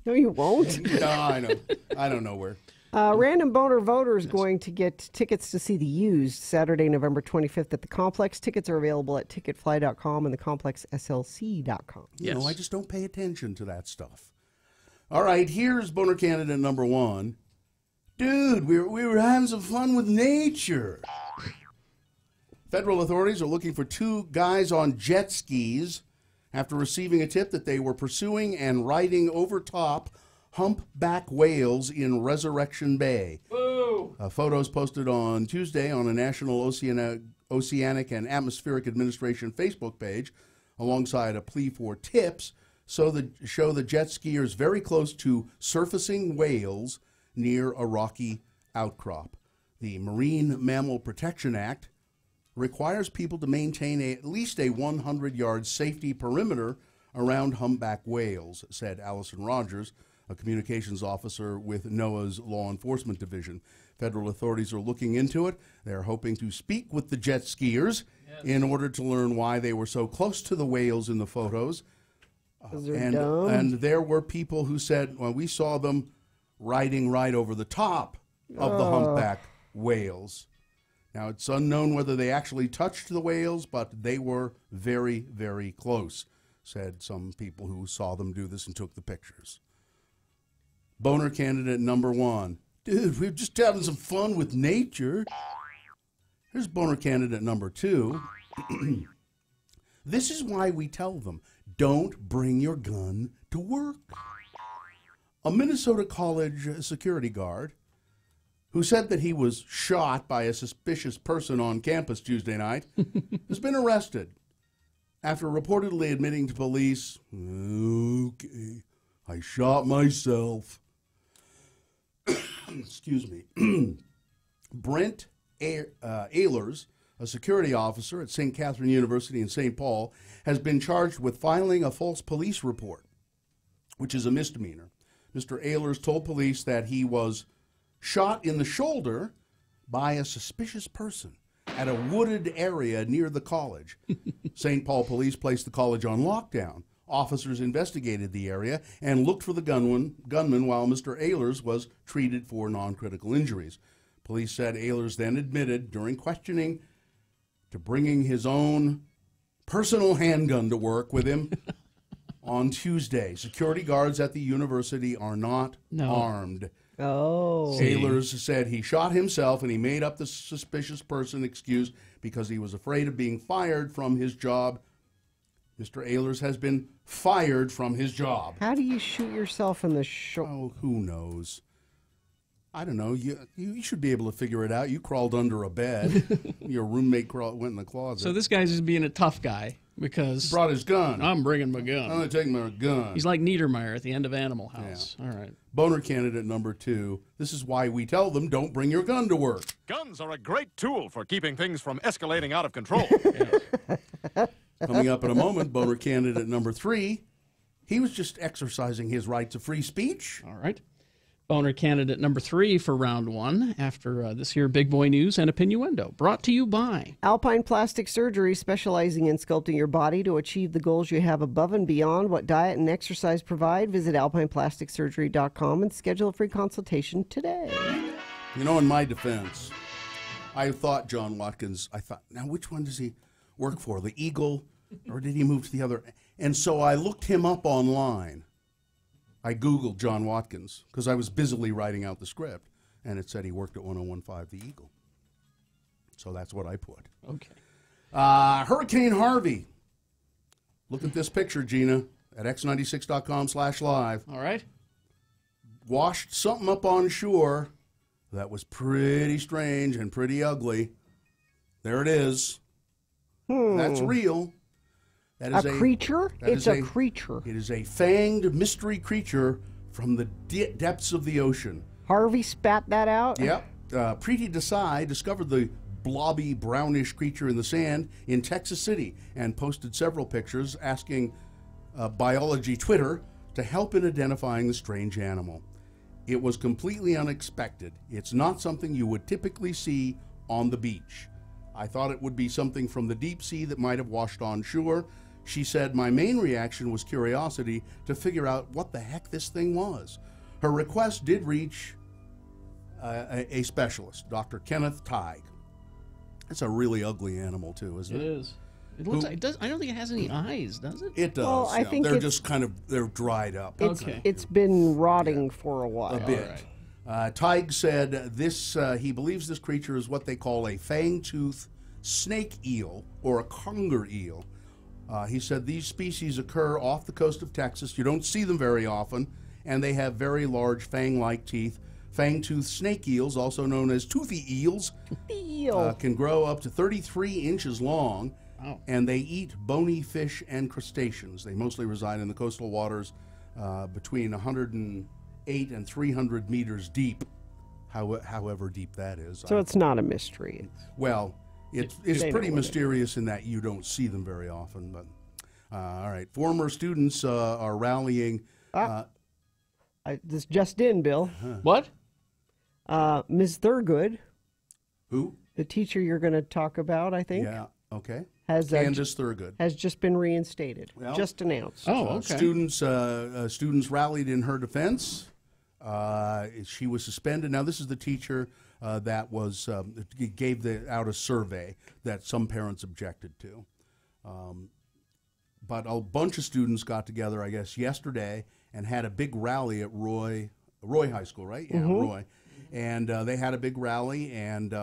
No, you won't. No, I know. I don't know where. Random Boner Voter is going to get tickets to see The Used Saturday, November 25th at the Complex. Tickets are available at ticketfly.com and thecomplexslc.com. You know, I just don't pay attention to that stuff. All right, here's Boner candidate number 1. Dude, we were having some fun with nature. Federal authorities are looking for 2 guys on jet skis after receiving a tip that they were pursuing and riding over top humpback whales in Resurrection Bay. Woo! Photos posted on Tuesday on a National Oceanic and Atmospheric Administration Facebook page, alongside a plea for tips, show the jet skiers very close to surfacing whales near a rocky outcrop. The Marine Mammal Protection Act requires people to maintain at least a 100-yard safety perimeter around humpback whales, said Allison Rogers, a communications officer with NOAA's Law Enforcement Division. Federal authorities are looking into it. They're hoping to speak with the jet skiers in order to learn why they were so close to the whales in the photos. And there were people who said, well, we saw them riding right over the top of the humpback whales. Now, it's unknown whether they actually touched the whales, but they were very, very close, said some people who saw them do this and took the pictures. Boner candidate number 1. Dude, we're just having some fun with nature. Here's boner candidate number 2. This is why we tell them, don't bring your gun to work. A Minnesota college security guard who said that he was shot by a suspicious person on campus Tuesday night, has been arrested after reportedly admitting to police, okay, I shot myself. Excuse me. Brent Ehlers, a security officer at St. Catherine University in St. Paul, has been charged with filing a false police report, which is a misdemeanor. Mr. Ehlers told police that he was shot in the shoulder by a suspicious person at a wooded area near the college. St. Paul police placed the college on lockdown. Officers investigated the area and looked for the gunman while Mr. Ehlers was treated for non-critical injuries. Police said Ehlers then admitted during questioning to bringing his own personal handgun to work with him on Tuesday. Security guards at the university are not armed. Oh. Ehlers said he shot himself and he made up the suspicious person excuse because he was afraid of being fired from his job. Mr. Ehlers has been fired from his job. How do you shoot yourself in the shoulder? Oh, who knows? I don't know. You should be able to figure it out. You crawled under a bed. Your roommate went in the closet. So this guy's just being a tough guy because... Brought his gun. I'm bringing my gun. I'm going to take my gun. He's like Niedermeyer at the end of Animal House. Yeah. All right. Boner candidate number 2. This is why we tell them, don't bring your gun to work. Guns are a great tool for keeping things from escalating out of control. Coming up in a moment, boner candidate number 3. He was just exercising his right to free speech. All right. Boner candidate number 3 for round 1 after this here Big Boy News and Opinioendo. Brought to you by Alpine Plastic Surgery, specializing in sculpting your body to achieve the goals you have above and beyond what diet and exercise provide. Visit alpineplasticsurgery.com and schedule a free consultation today. You know, in my defense, I thought John Watkins, now which one does he work for? The Eagle, or did he move to the other? And so I looked him up online. I Googled John Watkins because I was busily writing out the script, and it said he worked at 1015 The Eagle. So that's what I put. Okay. Hurricane Harvey. Look at this picture, Gina, at x96.com/live. All right. Washed something up on shore that was pretty strange and pretty ugly. There it is. That's real. That is a creature? It's a creature. It is a fanged mystery creature from the depths of the ocean. Harvey spat that out? Yep. Preeti Desai discovered the blobby, brownish creature in the sand in Texas City and posted several pictures asking Biology Twitter to help in identifying the strange animal. It was completely unexpected. It's not something you would typically see on the beach. I thought it would be something from the deep sea that might have washed on shore. She said, my main reaction was curiosity to figure out what the heck this thing was. Her request did reach a specialist, Dr. Kenneth Teig. It's a really ugly animal, too, isn't it? It is. It looks like it does. I don't think it has any eyes, does it? It does. Well, I think they're just they're dried up. It's been rotting for a while. A bit. Teig said he believes this creature is what they call a fang-tooth snake eel or a conger eel. He said these species occur off the coast of Texas. You don't see them very often, and they have very large fang-like teeth. Fang-toothed snake eels, also known as toothy eels, can grow up to 33 inches long, and they eat bony fish and crustaceans. They mostly reside in the coastal waters between 108 and 300 meters deep, however deep that is. So it's not a mystery. Well, it's pretty mysterious in that you don't see them very often. But all right, former students are rallying. This just in, Bill. What? Ms. Thurgood. Who? The teacher you're going to talk about, I think. Yeah, okay. Has Candace Thurgood. Has just been reinstated. Well, just announced. Oh, okay. Students rallied in her defense. She was suspended. Now, this is the teacher that was gave out a survey that some parents objected to. But a bunch of students got together, I guess, yesterday and had a big rally at Roy High School, right? Yeah, Roy. And they had a big rally, and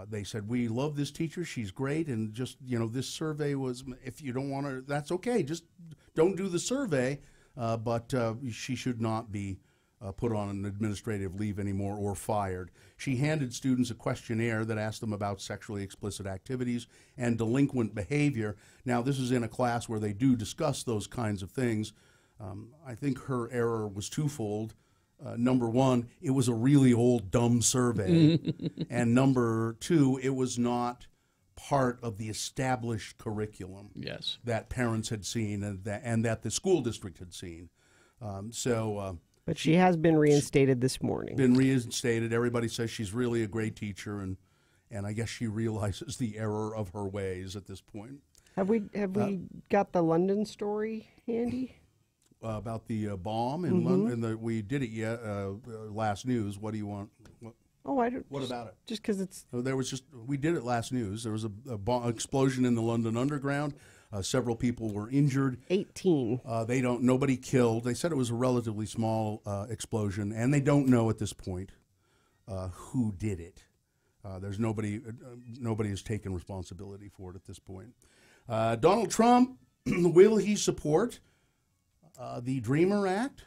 they said, we love this teacher. She's great. And just, this survey was, if you don't want to, that's okay. Just don't do the survey. But she should not be put on an administrative leave anymore or fired. She handed students a questionnaire that asked them about sexually explicit activities and delinquent behavior. Now, this is in a class where they do discuss those kinds of things. I think her error was twofold. Number one, it was a really old, dumb survey. And number two, it was not part of the established curriculum that parents had seen and that the school district had seen. But she has been reinstated this morning. Been reinstated. Everybody says she's really a great teacher, and I guess she realizes the error of her ways at this point. Have we got the London story handy? About the bomb in London. We did it last news. What do you want? What about it? Just because it's... we did it last news. There was a explosion in the London Underground. Several people were injured. 18. Nobody killed. They said it was a relatively small explosion, and they don't know at this point who did it. There's nobody has taken responsibility for it at this point. Donald Trump, will he support the Dreamer Act?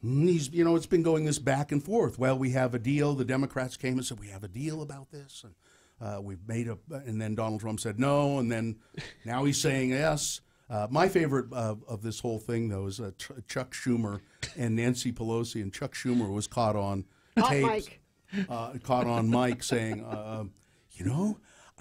It's been going this back and forth. Well, we have a deal. The Democrats came and said, we have a deal about this. And we've made and then Donald Trump said no. And then now he's saying yes. My favorite of this whole thing, though, is Chuck Schumer and Nancy Pelosi. And Chuck Schumer was caught on tape, caught on mic saying,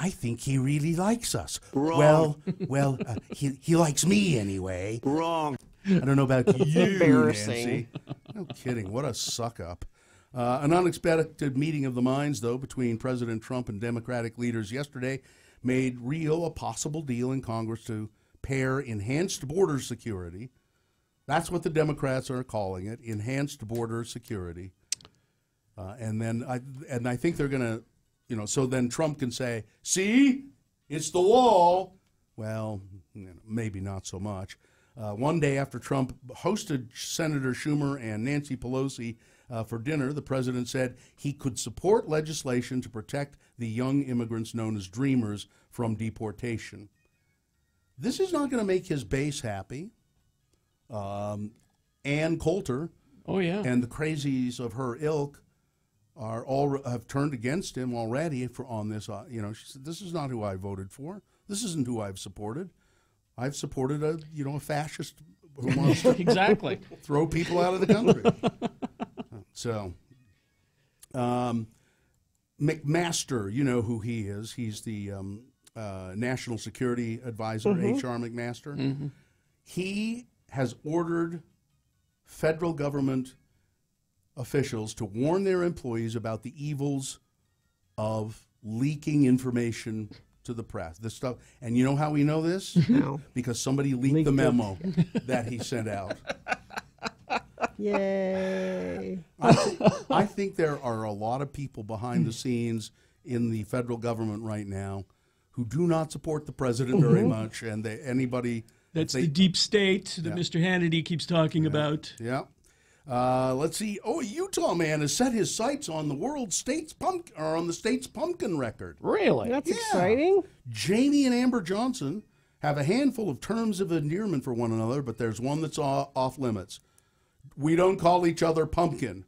I think he really likes us. Wrong. Well, he likes me anyway. Wrong. I don't know about you, embarrassing. Nancy. No kidding. What a suck-up. An unexpected meeting of the minds, though, between President Trump and Democratic leaders yesterday made real a possible deal in Congress to pair enhanced border security. That's what the Democrats are calling it, enhanced border security. And I think they're going to, so then Trump can say, see, it's the wall. Well, maybe not so much. One day after Trump hosted Senator Schumer and Nancy Pelosi for dinner, the president said he could support legislation to protect the young immigrants known as Dreamers from deportation. This is not going to make his base happy. Ann Coulter and the crazies of her ilk have turned against him already on this. She said, this is not who I voted for. This isn't who I've supported. I've supported a fascist who wants to throw people out of the country. So, McMaster, you know who he is. He's the National Security Advisor, H.R. McMaster. Mm-hmm. He has ordered federal government officials to warn their employees about the evils of leaking information to the press. This stuff, and you know how we know this? No. Because somebody leaked the memo that he sent out. Yay! I think there are a lot of people behind the scenes in the federal government right now who do not support the president very much, and anybody that's the deep state that Mr. Hannity keeps talking about. Yeah. Let's see. Oh, a Utah man has set his sights on the state's pumpkin record. Really? That's exciting. Jamie and Amber Johnson have a handful of terms of endearment for one another, but there's one that's off limits. We don't call each other pumpkin.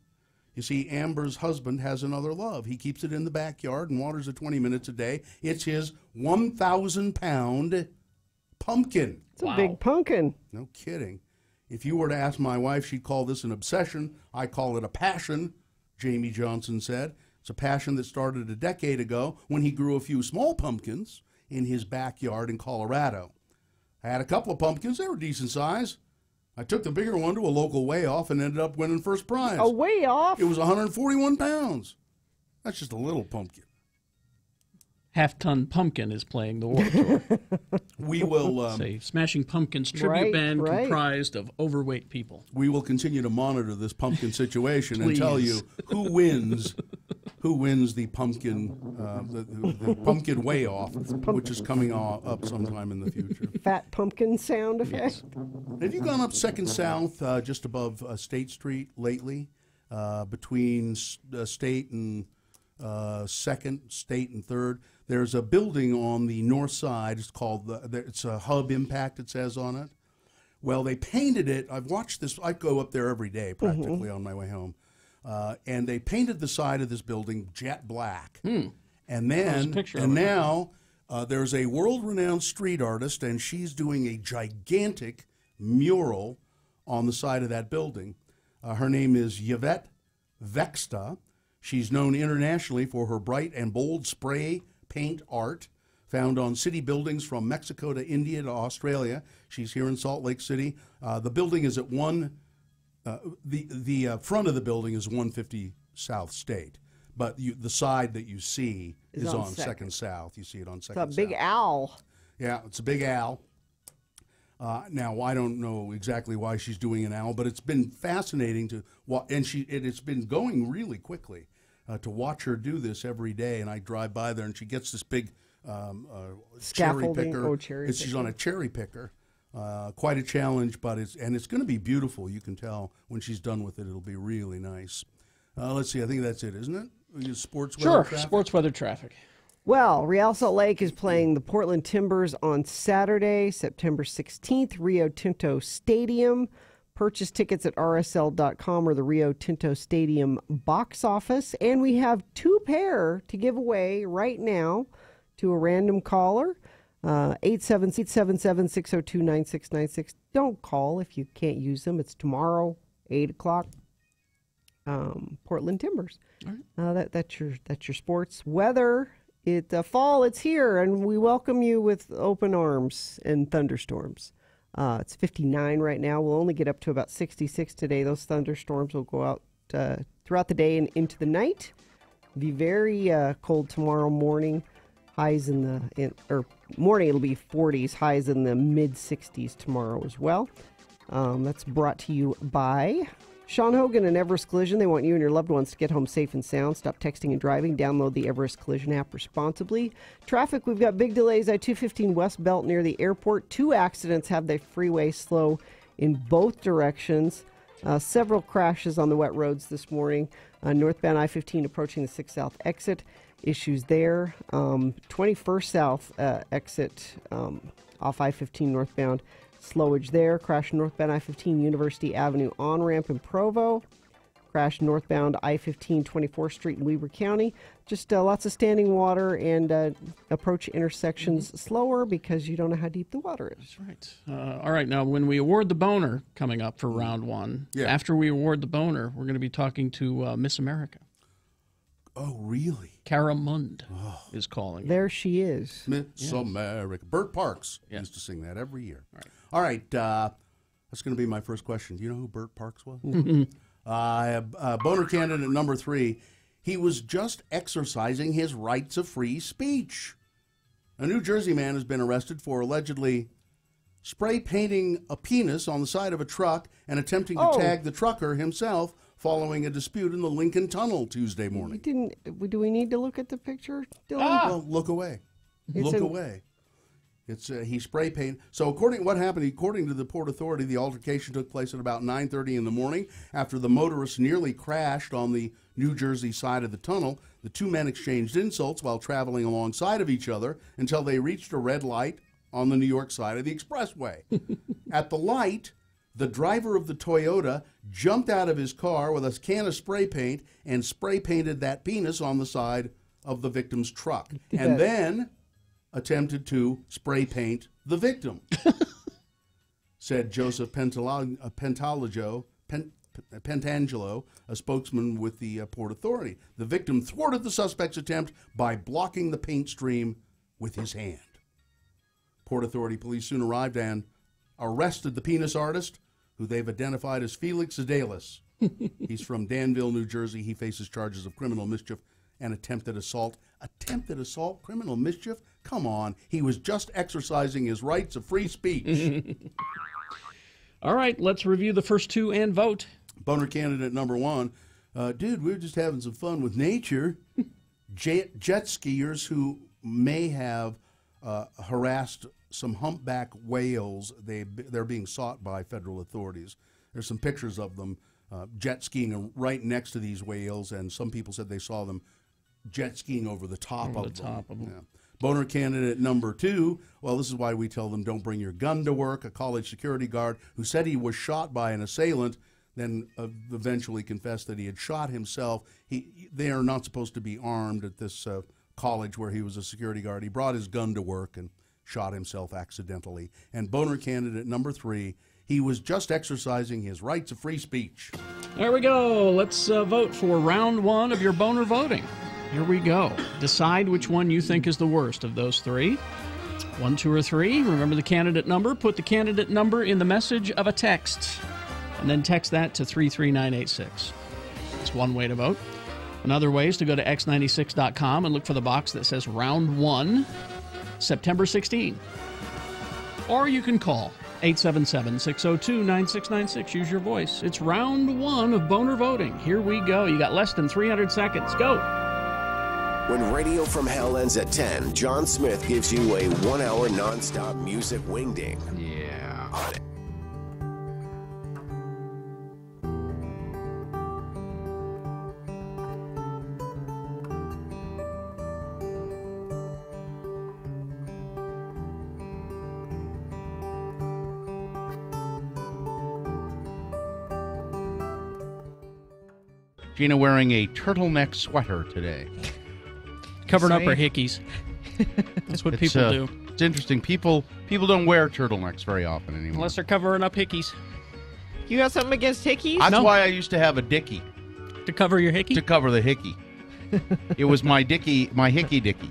You see, Amber's husband has another love. He keeps it in the backyard and waters it 20 minutes a day. It's his 1,000-pound pumpkin. It's a big pumpkin. No kidding. If you were to ask my wife, she'd call this an obsession. I call it a passion, Jamie Johnson said. It's a passion that started a decade ago when he grew a few small pumpkins in his backyard in Colorado. I had a couple of pumpkins. They were decent size. I took the bigger one to a local weigh-off and ended up winning first prize. A weigh-off? It was 141 pounds. That's just a little pumpkin. Half-Ton Pumpkin is playing the Warped Tour. We will... It's a Smashing Pumpkins tribute band comprised of overweight people. We will continue to monitor this pumpkin situation and tell you who wins the pumpkin the pumpkin weigh-off, which is coming up sometime in the future. Fat pumpkin sound effect. Yes. Have you gone up 2nd South just above State Street lately, between State and 2nd, State and 3rd? There's a building on the north side. It's called it's a Hub Impact. It says on it. Well, they painted it. I've watched this. I go up there every day practically on my way home, and they painted the side of this building jet black. And now there's a world-renowned street artist, and she's doing a gigantic mural on the side of that building. Her name is Yvette Vexta. She's known internationally for her bright and bold spray paint art found on city buildings from Mexico to India to Australia. She's here in Salt Lake City. The building is at the front of the building is 150 South State, but the side that you see is on 2nd South. You see it on 2nd South. It's a big owl. Yeah, it's a big owl. Now, I don't know exactly why she's doing an owl, but it's been fascinating to watch, and it's been going really quickly to watch her do this every day. And I drive by there, and she gets this big cherry picker. She's on a cherry picker. Quite a challenge, but it's going to be beautiful. You can tell when she's done with it, it'll be really nice. Let's see. I think that's it, isn't it? Sports weather traffic? Sports weather traffic. Well, Real Salt Lake is playing the Portland Timbers on Saturday, September 16th, Rio Tinto Stadium. Purchase tickets at rsl.com or the Rio Tinto Stadium box office. And we have 2 pair to give away right now to a random caller. 877-602-9696. Don't call if you can't use them. It's tomorrow, 8 o'clock. Portland Timbers. All right. That's your sports weather. Fall, it's here, and we welcome you with open arms and thunderstorms. It's 59 right now. We'll only get up to about 66 today. Those thunderstorms will go out throughout the day and into the night. Be very cold tomorrow morning. Highs morning it'll be 40s. Highs in the mid 60s tomorrow as well. That's brought to you by Sean Hogan and Everest Collision. They want you and your loved ones to get home safe and sound. Stop texting and driving. Download the Everest Collision app responsibly. Traffic, we've got big delays. I-215 West Belt near the airport. 2 accidents have the freeway slow in both directions. Several crashes on the wet roads this morning. Northbound I-15 approaching the 6 South exit. Issues there. 21st South exit off I-15 northbound. Slowage there. Crash northbound I-15 University Avenue on-ramp in Provo. Crash northbound I-15 24th Street in Weber County. Just lots of standing water and approach intersections slower because you don't know how deep the water is. That's right. All right. Now, when we award the boner coming up for round 1, after we award the boner, we're going to be talking to Miss America. Oh, really? Cara Mund is calling. There she is. Miss America. Bert Parks used to sing that every year. All right. That's going to be my first question. Do you know who Bert Parks was? Boner candidate number 3. He was just exercising his rights of free speech. A New Jersey man has been arrested for allegedly spray painting a penis on the side of a truck and attempting to tag the trucker himself following a dispute in the Lincoln Tunnel Tuesday morning. Do we need to look at the picture, Dylan? Well, look away. Look away. It's he spray painted. So according to the Port Authority, the altercation took place at about 9:30 in the morning after the motorist nearly crashed on the New Jersey side of the tunnel. The two men exchanged insults while traveling alongside of each other until they reached a red light on the New York side of the expressway. At the light, the driver of the Toyota jumped out of his car with a can of spray paint and spray painted that penis on the side of the victim's truck, and then attempted to spray paint the victim, said Joseph Pentangelo, a spokesman with the Port Authority. The victim thwarted the suspect's attempt by blocking the paint stream with his hand. Port Authority police soon arrived and arrested the penis artist, who they've identified as Felix Adelis. He's from Danville, New Jersey. He faces charges of criminal mischief and attempted assault. Attempted assault? Criminal mischief? Come on. He was just exercising his rights of free speech. All right, let's review the first two and vote. Boner candidate number one. Dude, we were just having some fun with nature. Jet skiers who may have harassed some humpback whales. They're being sought by federal authorities. There's some pictures of them jet skiing right next to these whales, and some people said they saw them jet skiing over the top of them. Yeah. Boner candidate number two, well, this is why we tell them don't bring your gun to work. A college security guard who said he was shot by an assailant, then eventually confessed that he had shot himself. They are not supposed to be armed at this college where he was a security guard. He brought his gun to work and shot himself accidentally. And boner candidate number three, he was just exercising his rights of free speech. There we go. Let's vote for round one of your boner voting. Here we go. Decide which one you think is the worst of those three. 1, 2, or 3. Remember the candidate number. Put the candidate number in the message of a text, and then text that to 33986. That's one way to vote. Another way is to go to x96.com and look for the box that says round 1, September 16. Or you can call 877-602-9696. Use your voice. It's round 1 of boner voting. Here we go. You got less than 300 seconds. Go. When Radio from Hell ends at 10, John Smith gives you a 1-hour nonstop music wingding. Yeah. On it. Gina wearing a turtleneck sweater today. Covering up her hickeys. That's what people do. It's interesting. People don't wear turtlenecks very often anymore. Unless they're covering up hickeys. You got something against hickeys? That's why I used to have a dickie. To cover your hickey? To cover the hickey. It was my hickey dickie.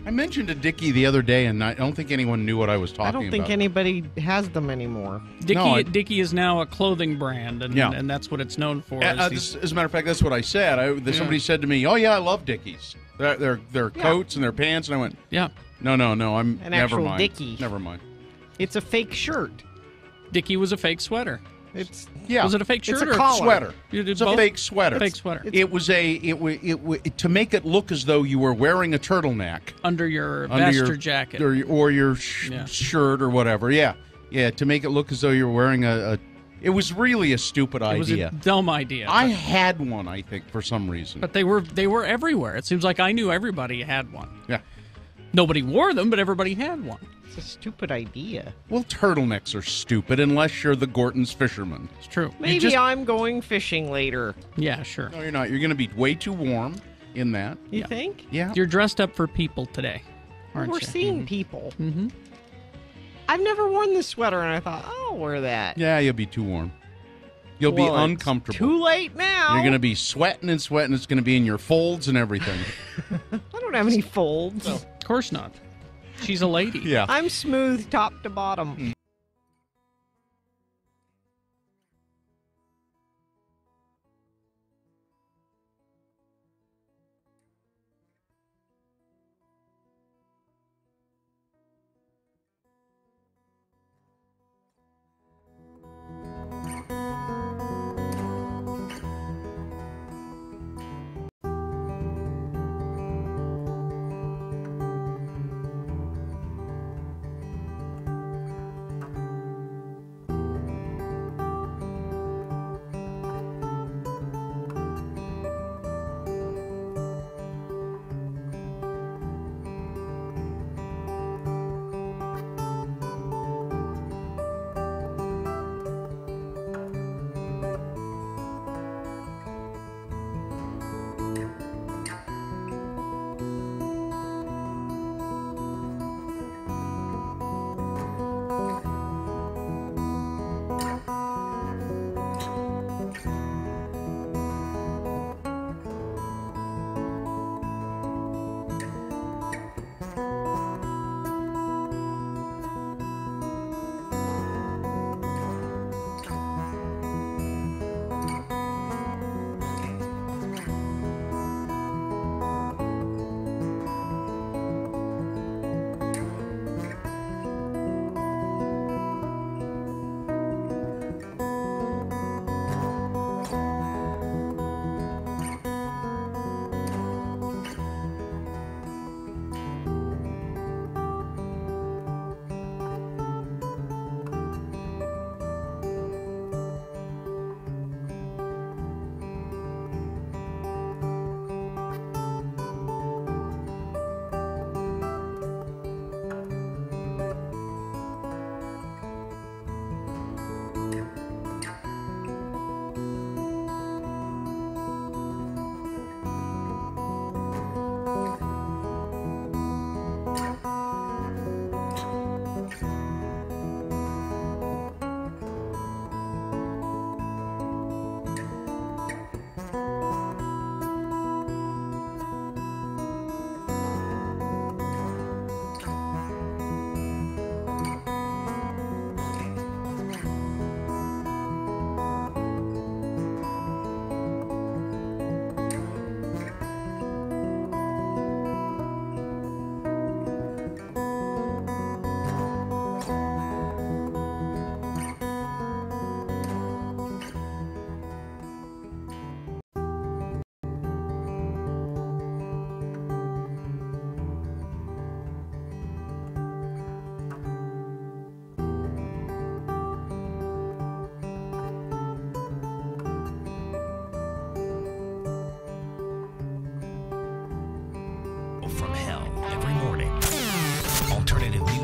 I mentioned a dickie the other day, and I don't think anyone knew what I was talking about. I don't think anybody has them anymore. Dickie is now a clothing brand, and that's what it's known for. As a matter of fact, that's what I said. Somebody said to me, "Oh yeah, I love Dickies. Their coats and their pants," and I went, "Yeah, no, I'm an never actual mind. Dickie. Never mind. It's a fake shirt. Dickie was a fake sweater. Was it a fake shirt it's or a collar. Sweater? It's a fake sweater. Fake sweater. It was to make it look as though you were wearing a turtleneck under your vest or jacket or your shirt or whatever. Yeah, to make it look as though you were wearing a. It was really a stupid idea. It was a dumb idea. I had one, I think, for some reason. But they were everywhere. It seems like I knew everybody had one. Yeah. Nobody wore them, but everybody had one. It's a stupid idea. Well, turtlenecks are stupid unless you're the Gorton's fisherman. It's true. Maybe I'm going fishing later. Yeah, sure. No, you're not. You're going to be way too warm in that. You think? Yeah. You're dressed up for people today, aren't We're you? seeing people. Mm-hmm. I've never worn this sweater, and I thought, I'll wear that. Yeah, you'll be too warm. You'll be uncomfortable. It's too late now. You're going to be sweating. It's going to be in your folds and everything. I don't have any folds. Of course not. She's a lady. Yeah. I'm smooth top to bottom.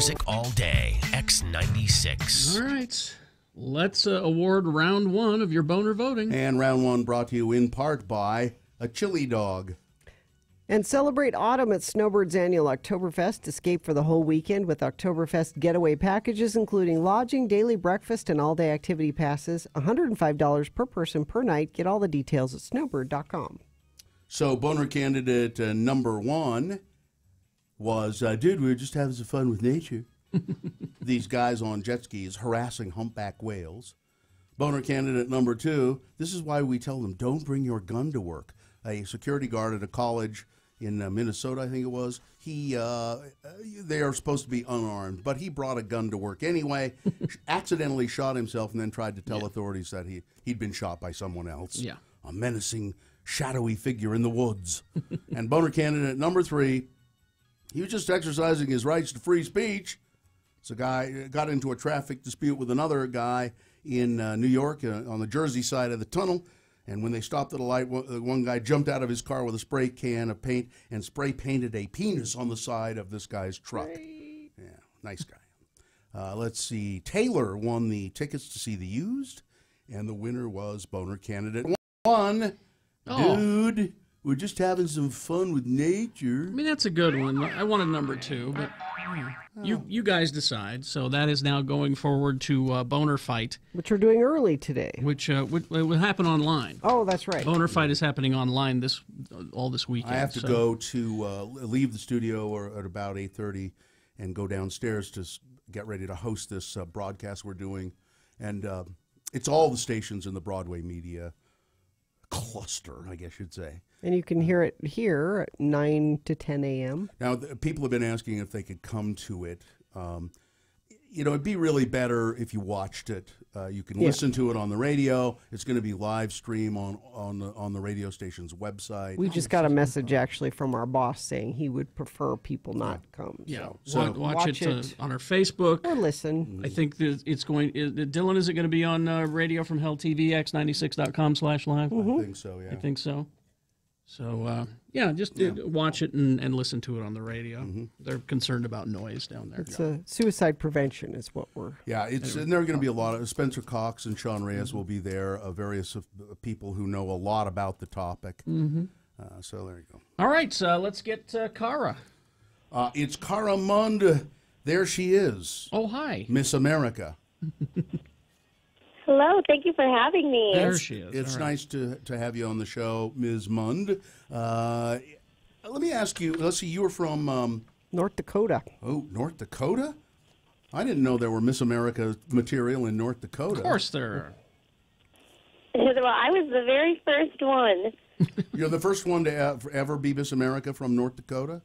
music all day. X96. All right. Let's award round 1 of your boner voting. And round 1 brought to you in part by a chili dog. And celebrate autumn at Snowbird's annual Oktoberfest. Escape for the whole weekend with Oktoberfest getaway packages, including lodging, daily breakfast, and all-day activity passes. $105 per person per night. Get all the details at snowbird.com. So boner candidate number 1 was, dude, we were just having some fun with nature. These guys on jet skis harassing humpback whales. Boner candidate number 2, this is why we tell them, don't bring your gun to work. A security guard at a college in Minnesota, I think it was, they are supposed to be unarmed, but he brought a gun to work anyway, accidentally shot himself, and then tried to tell authorities that he'd been shot by someone else. Yeah. A menacing, shadowy figure in the woods. And boner candidate number 3, he was just exercising his rights to free speech. So a guy got into a traffic dispute with another guy in New York on the Jersey side of the tunnel. And when they stopped at a light, one guy jumped out of his car with a spray can of paint and spray painted a penis on the side of this guy's truck. Great. Yeah, nice guy. Let's see. Taylor won the tickets to see The Used, and the winner was boner candidate 1. Oh. Dude, we're just having some fun with nature. I mean, that's a good one. I wanted number 2, but you guys decide. So that is now going forward to Boner Fight. Which we're doing early today. Which will happen online. Oh, that's right. Boner Fight is happening online all this weekend. I have to go to leave the studio at about 8:30 and go downstairs to get ready to host this broadcast we're doing. And it's all the stations in the Broadway media cluster, I guess you'd say. And you can hear it here at 9 to 10 a.m. Now, people have been asking if they could come to it. It'd be really better if you watched it. You can listen to it on the radio. It's going to be live stream on the radio station's website. We just got a message actually from our boss saying he would prefer people not come. Yeah, so watch it on our Facebook or listen. I think that it's going. Dylan, is it going to be on Radio from Hell TV x96.com/live? I think so. Yeah, I think so. So, just watch it and listen to it on the radio. Mm-hmm. They're concerned about noise down there. It's suicide prevention is what we're... Yeah, and there are going to be a lot of... Spencer Cox and Sean Reyes will be there, various people who know a lot about the topic. Mm-hmm. So there you go. All right, so let's get Cara. It's Cara Mund. There she is. Oh, hi. Miss America. Hello, thank you for having me. There she is. It's nice to have you on the show, Ms. Mund. Let me ask you, let's see, you were from... North Dakota. Oh, North Dakota? I didn't know there were Miss America material in North Dakota. Of course there are. Well, I was the very first one. You're the first one to ever be Miss America from North Dakota?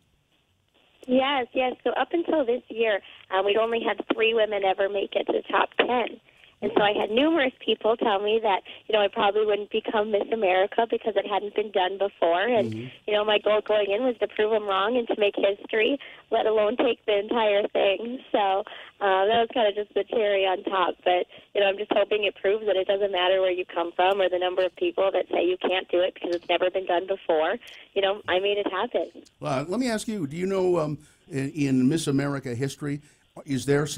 Yes. So up until this year, we'd only had 3 women ever make it to the top 10. And so I had numerous people tell me that, I probably wouldn't become Miss America because it hadn't been done before. And, my goal going in was to prove them wrong and to make history, let alone take the entire thing. So that was kind of just the cherry on top. But, I'm just hoping it proves that it doesn't matter where you come from or the number of people that say you can't do it because it's never been done before. I made it happen. Let me ask you, do you know in Miss America history,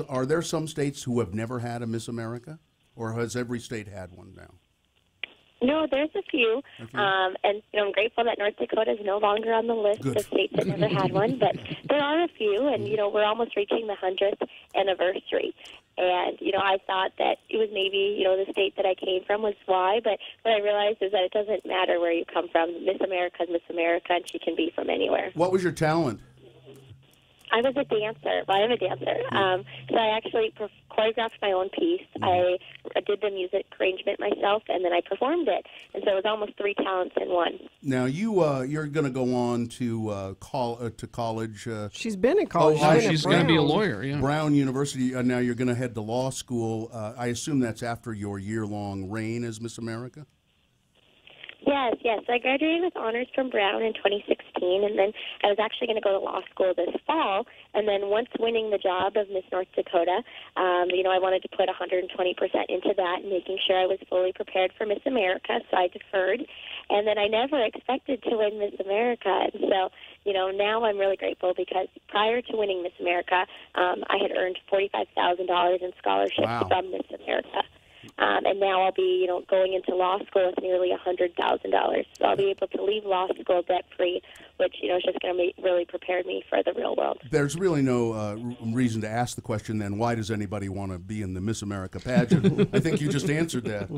are there some states who have never had a Miss America, or has every state had one now? No, there's a few, and I'm grateful that North Dakota is no longer on the list of states that never had one, but there are a few, and we're almost reaching the 100th anniversary. And I thought that it was maybe the state that I came from was why, but what I realized is that it doesn't matter where you come from. Miss America is Miss America, and she can be from anywhere. What was your talent? I was a dancer. Well, I am a dancer. So I actually choreographed my own piece. I did the music arrangement myself, and then I performed it. And so it was almost 3 talents in one. Now, you're going to go on to college. She's been in college. She's going to be a lawyer, yeah. Brown University. Now you're going to head to law school. I assume that's after your year-long reign as Miss America? Yes. I graduated with honors from Brown in 2016. 2016, and then I was actually going to go to law school this fall. And then once winning the job of Miss North Dakota, I wanted to put 120% into that, making sure I was fully prepared for Miss America, so I deferred. And then I never expected to win Miss America. And so, now I'm really grateful because prior to winning Miss America, I had earned $45,000 in scholarships from Miss America. And now I'll be, going into law school with nearly $100,000. So I'll be able to leave law school debt-free, which, is just going to really prepare me for the real world. There's really no reason to ask the question then, why does anybody want to be in the Miss America pageant? I think you just answered that.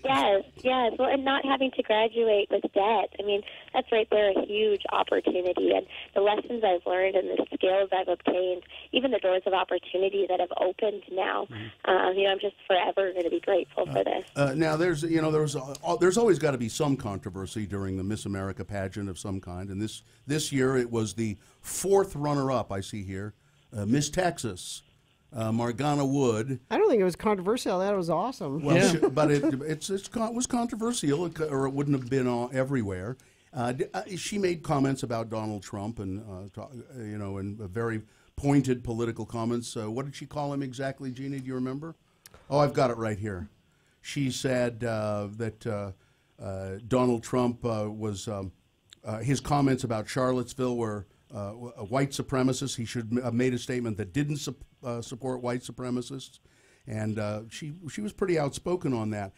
Yes. Well, and not having to graduate with debt. I mean, that's right there a huge opportunity. And the lessons I've learned and the skills I've obtained, even the doors of opportunity that have opened now, I'm just forever going to be grateful for this. Now, there's always got to be some controversy during the Miss America pageant of some kind. And this year it was the fourth runner-up I see here, Miss Texas. Margana Wood. I don't think it was controversial. That was awesome. Well, but it was controversial, or it wouldn't have been everywhere. She made comments about Donald Trump, and and very pointed political comments. What did she call him exactly, Gina? Do you remember? Oh, I've got it right here. She said that Donald Trump was his comments about Charlottesville were a white supremacist. He should have made a statement that didn't support white supremacists, and she was pretty outspoken on that.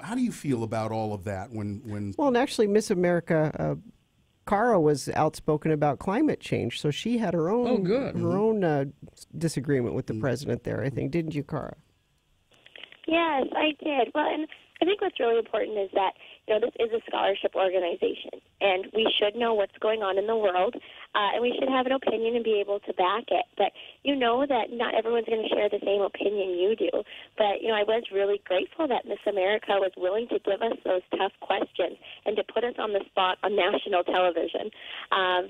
How do you feel about all of that? When Well, and actually, Miss America, Cara was outspoken about climate change, so she had her own own disagreement with the president there. I think, didn't you, Cara? Yes, I did. Well, and I think what's really important is that this is a scholarship organization, and we should know what's going on in the world, and we should have an opinion and be able to back it. But that not everyone's going to share the same opinion you do. But, I was really grateful that Miss America was willing to give us those tough questions and to put us on the spot on national television,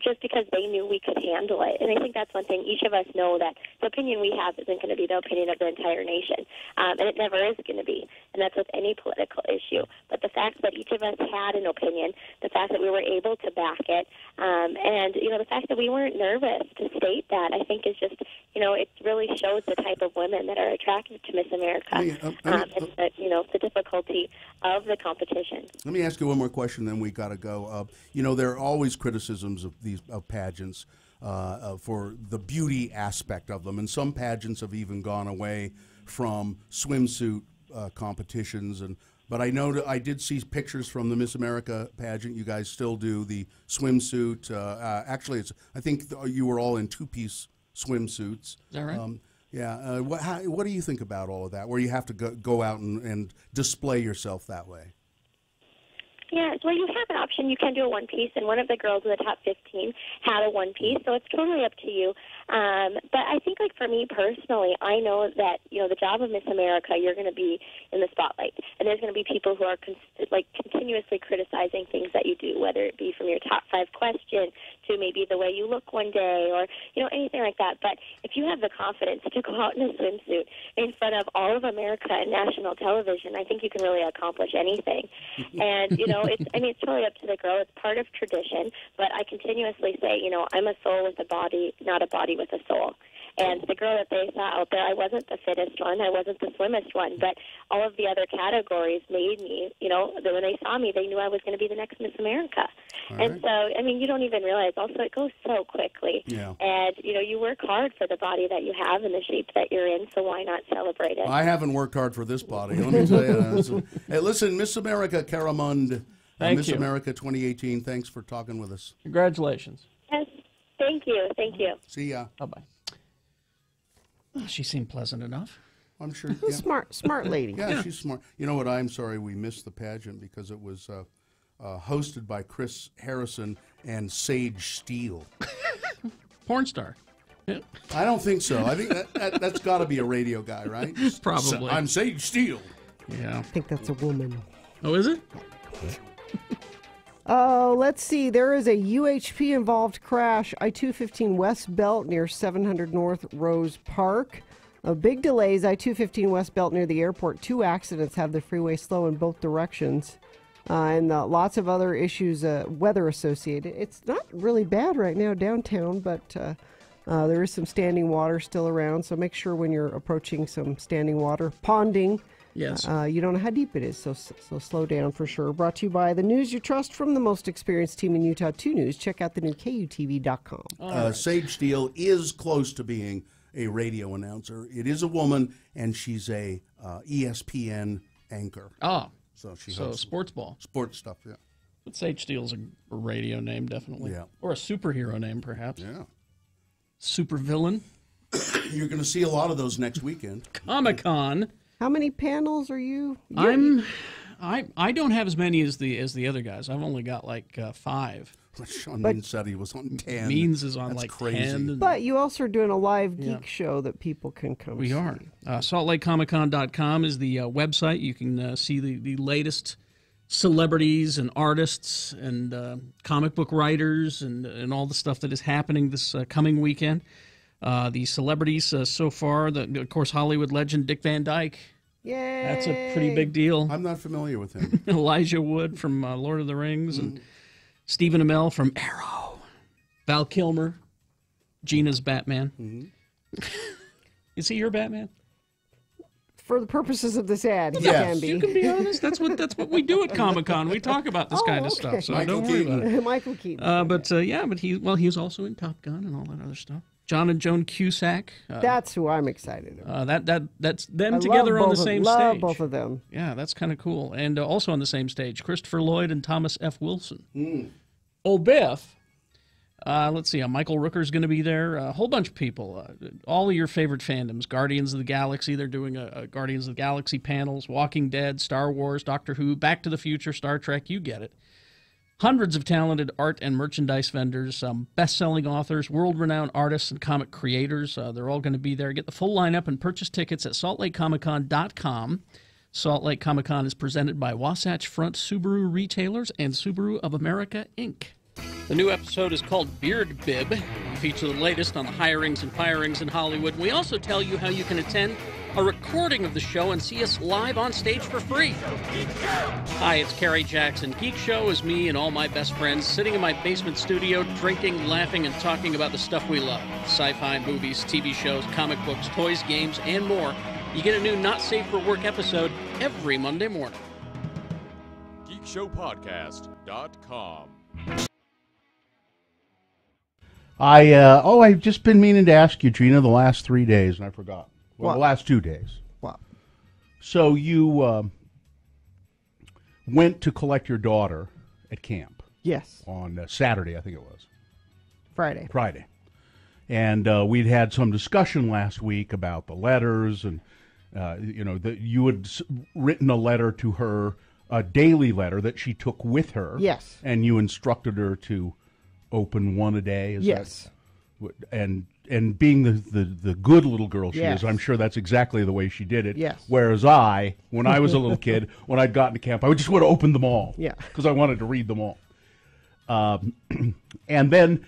just because they knew we could handle it. And I think that's one thing each of us know, that the opinion we have isn't going to be the opinion of the entire nation, and it never is going to be. And that's with any political issue. But the fact that each of us had an opinion, the fact that we were able to back it, and the fact that we weren't nervous to state that, I think is just, it really shows the type of women that are attracted to Miss America, and the difficulty of the competition. Let me ask you one more question, then we got to go. There are always criticisms of these pageants for the beauty aspect of them, and some pageants have even gone away from swimsuit competitions. But I did see pictures from the Miss America pageant. You guys still do the swimsuit. Actually, I think you were all in two-piece swimsuits. Is that right? What do you think about all of that, where you have to go out and display yourself that way? Yes, well, you have an option. You can do a one-piece, and one of the girls in the top 15 had a one-piece, so it's totally up to you. But I think, for me personally, I know that, the job of Miss America, you're going to be in the spotlight, and there's going to be people who are continuously criticizing things that you do, whether it be from your top 5 question to maybe the way you look one day, or, anything like that. But if you have the confidence to go out in a swimsuit in front of all of America and national television, I think you can really accomplish anything. And, it's totally up to the girl. It's part of tradition, but I continuously say, I'm a soul with a body, not a body with a soul. And the girl that they saw out there, I wasn't the fittest one, I wasn't the slimmest one, but all of the other categories made me, that when they saw me, they knew I was going to be the next Miss America. And so, you don't even realize, also, it goes so quickly. Yeah. And, you work hard for the body that you have and the shape that you're in, so why not celebrate it? I haven't worked hard for this body, let me tell you. Hey, listen, Miss America, Cara Mund, Miss America 2018, thanks for talking with us. Congratulations. Yes, thank you. See ya. Bye-bye. Well, she seemed pleasant enough. I'm sure. Yeah. Smart lady. Yeah, she's smart. You know what? I'm sorry we missed the pageant because it was hosted by Chris Harrison and Sage Steele. Porn star. Yeah. I don't think so. I think that's got to be a radio guy, right? Probably. I'm Sage Steele. Yeah. I think that's a woman. Oh, is it? Let's see. There is a UHP-involved crash, I-215 West Belt near 700 North Rose Park. Big delays, I-215 West Belt near the airport. 2 accidents have the freeway slow in both directions. and lots of other issues, weather associated. It's not really bad right now downtown, but there is some standing water still around, so make sure when you're approaching some standing water, ponding, yes, you don't know how deep it is, so slow down for sure. Brought to you by the news you trust from the most experienced team in Utah, 2 News. Check out the new KUTV.com. Right. Sage Steele is close to being a radio announcer. It is a woman, and she's a ESPN anchor. Oh, so sports ball. Sports stuff, yeah. But Sage Steele's a radio name, definitely. Yeah. Or a superhero name, perhaps. Yeah. Supervillain. You're going to see a lot of those next weekend. Comic-Con. How many panels are you? I don't have as many as the other guys. I've only got like 5. Sean Means said he was on 10. Means is on That's like crazy. 10. But you also are doing a live geek show that people can come We see. are. SaltLakeComicCon.com is the website. You can see the latest celebrities and artists and comic book writers and all the stuff that is happening this coming weekend. The celebrities so far, of course, Hollywood legend Dick Van Dyke. Yay! That's a pretty big deal. I'm not familiar with him. Elijah Wood from Lord of the Rings and Stephen Amell from Arrow. Val Kilmer, Gina's Batman. Mm-hmm. Is he your Batman? For the purposes of this ad, he Yes. can be. You can be honest. That's what we do at Comic-Con. We talk about this kind of stuff. So Michael don't worry about it. Michael Keaton. But he was also in Top Gun and all that other stuff. John and Joan Cusack. That's who I'm excited about. That's them I together love on the both of- same love stage. both of them. Yeah, that's kind of cool. And also on the same stage, Christopher Lloyd and Thomas F. Wilson. Old Biff. Let's see. Michael Rooker's going to be there. A whole bunch of people. All of your favorite fandoms. Guardians of the Galaxy. They're doing a Guardians of the Galaxy panels. Walking Dead, Star Wars, Doctor Who, Back to the Future, Star Trek. You get it. Hundreds of talented art and merchandise vendors, best-selling authors, world-renowned artists, and comic creators. They're all going to be there. Get the full lineup and purchase tickets at SaltLakeComicCon.com. Salt Lake Comic Con is presented by Wasatch Front Subaru Retailers and Subaru of America, Inc. The new episode is called Beard Bib. We feature the latest on the hirings and firings in Hollywood. We also tell you how you can attend a recording of the show and see us live on stage for free. Hi, it's Kerry Jackson. Geek Show is me and all my best friends sitting in my basement studio, drinking, laughing, and talking about the stuff we love. Sci-fi movies, TV shows, comic books, toys, games, and more. You get a new Not Safe for Work episode every Monday morning. GeekShowPodcast.com. I've just been meaning to ask you, Gina, the last 3 days, and I forgot. Well, What? the last 2 days. What? So you went to collect your daughter at camp Yes. on Saturday, I think it was. Friday. And we'd had some discussion last week about the letters, and you had written a letter to her, a daily letter that she took with her. Yes. And you instructed her to open one a day. Is Yes. that, and being the good little girl she Yes. is, I'm sure that's exactly the way she did it. Yes. Whereas when I was a little kid, when I'd gotten to camp, I would just want to open them all. Yeah. Because I wanted to read them all. And then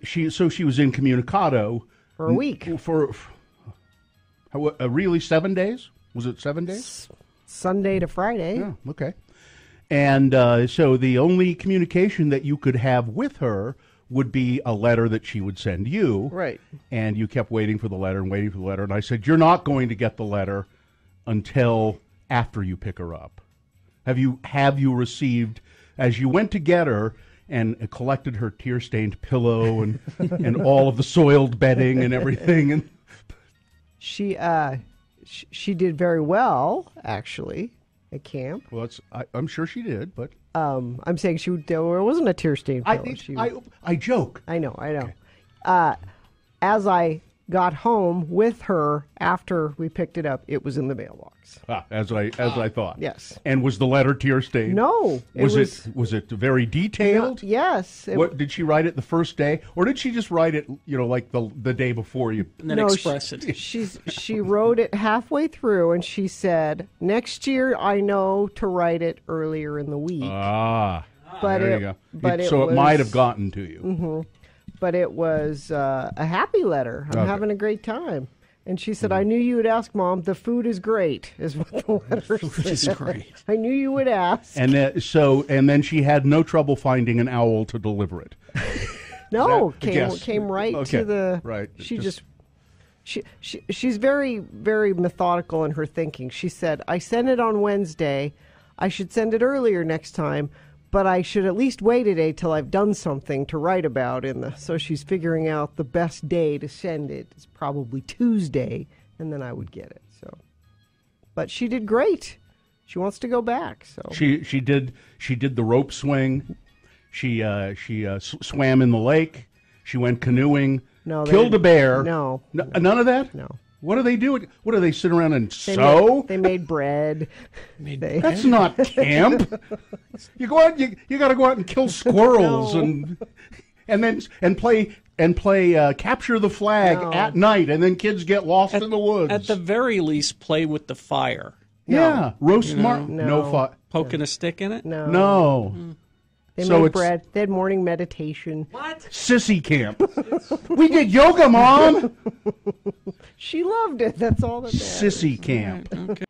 she was incommunicado For a week. For really 7 days? Was it 7 days? Sunday to Friday. Yeah, okay. And so the only communication that you could have with her would be a letter that she would send you. Right. And you kept waiting for the letter and waiting for the letter. And I said, you're not going to get the letter until after you pick her up. Have you received, as you went to get her and collected her tear-stained pillow and and all of the soiled bedding and everything? And She did very well, actually, at camp. well, I'm sure she did, but I'm saying there wasn't a tear stain. I joke. I know. As I got home with her after we picked it up, it was in the mailbox. As I thought. Yes. And was the letter tear stained? No. Was it very detailed? Yes. What did she write it the first day, or did she just write it, like the day before you? And then express it. She wrote it halfway through, and she said, "Next year, I know to write it earlier in the week." But there you go. But it might have gotten to you. Mm-hmm. But it was a happy letter. I'm Okay. having a great time. And she said, I knew you would ask, Mom. The food is great, is what the letter said. Food is great. I knew you would ask. And then she had no trouble finding an owl to deliver it. No, Yes. came right Okay. to the. Right. She's very, very methodical in her thinking. She said, I sent it on Wednesday. I should send it earlier next time, but I should at least wait a day till I've done something to write about so she's figuring out the best day to send it is probably Tuesday, and then I would get it. So, but she did great. She wants to go back. So She did the rope swing. She swam in the lake. She went canoeing. No, killed a bear. No, none of that. No. What do they do? What do they sit around and sew? They made bread. That's not camp. You go out. You got to go out and kill squirrels and play capture the flag at night, and then kids get lost in the woods. At the very least, play with the fire. Yeah, roast no fire. Poking a stick in it? No. They So made it's- bread. They had morning meditation. What? Sissy camp. We did yoga, Mom. She loved it. That's all that matters. Sissy camp. Okay.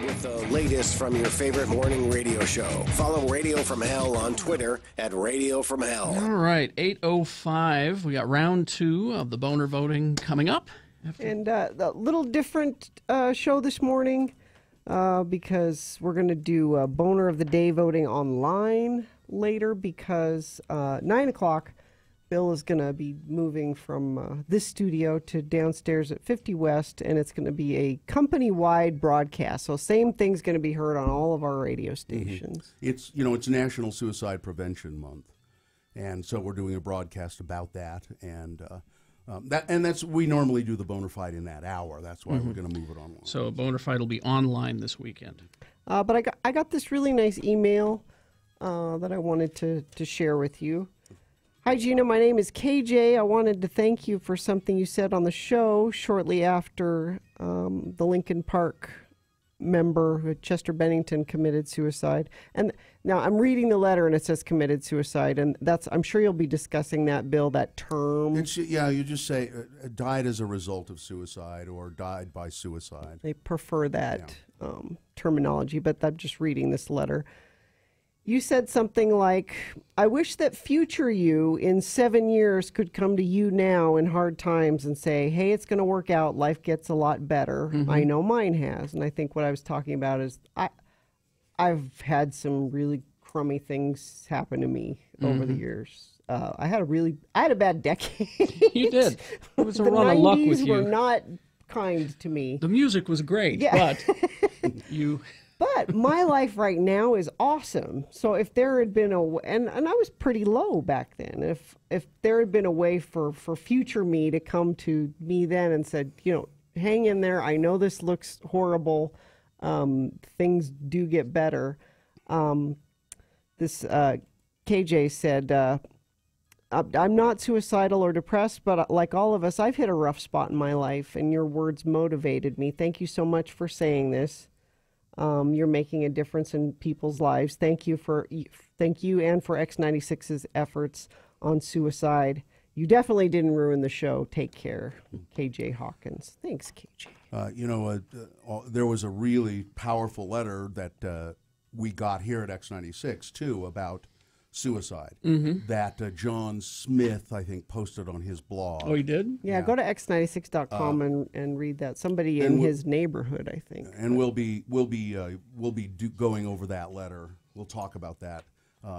With the latest from your favorite morning radio show. Follow Radio from Hell on Twitter at Radio from Hell. All right, 8:05. We got round 2 of the boner voting coming up. And a little different show this morning because we're going to do Boner of the Day voting online later because 9 o'clock, Bill is going to be moving from this studio to downstairs at 50 West, and it's going to be a company-wide broadcast. So same thing's going to be heard on all of our radio stations. It's it's National Suicide Prevention Month, and so we're doing a broadcast about that, and we normally do the boner fight in that hour. That's why we're going to move it online. So boner fight will be online this weekend. But I got this really nice email that I wanted to share with you. Hi, Gina. My name is KJ. I wanted to thank you for something you said on the show shortly after the Lincoln Park member, Chester Bennington, committed suicide. And now I'm reading the letter and it says committed suicide, and I'm sure you'll be discussing that, Bill, that term. You just say died as a result of suicide or died by suicide. They prefer that terminology, but I'm just reading this letter. You said something like, I wish that future you in 7 years could come to you now in hard times and say, hey, it's going to work out. Life gets a lot better. Mm-hmm. I know mine has. And I think what I was talking about is I've had some really crummy things happen to me over the years. I had a bad decade. You did. It was a the run of luck with 90s you. were not kind to me. The music was great, but you... But my life right now is awesome. So if there had been and I was pretty low back then. If there had been a way for future me to come to me then and said, hang in there. I know this looks horrible. Things do get better. This KJ said, I'm not suicidal or depressed, but like all of us, I've hit a rough spot in my life, and your words motivated me. Thank you so much for saying this. You're making a difference in people's lives. Thank you and for X96's efforts on suicide. You definitely didn't ruin the show. Take care, KJ Hawkins. Thanks, KJ. There was a really powerful letter that we got here at X96 too about suicide that John Smith, I think, posted on his blog. Oh, he did? Yeah, go to x96.com and read that. Somebody in his neighborhood, I think. And we'll be going over that letter. We'll talk about that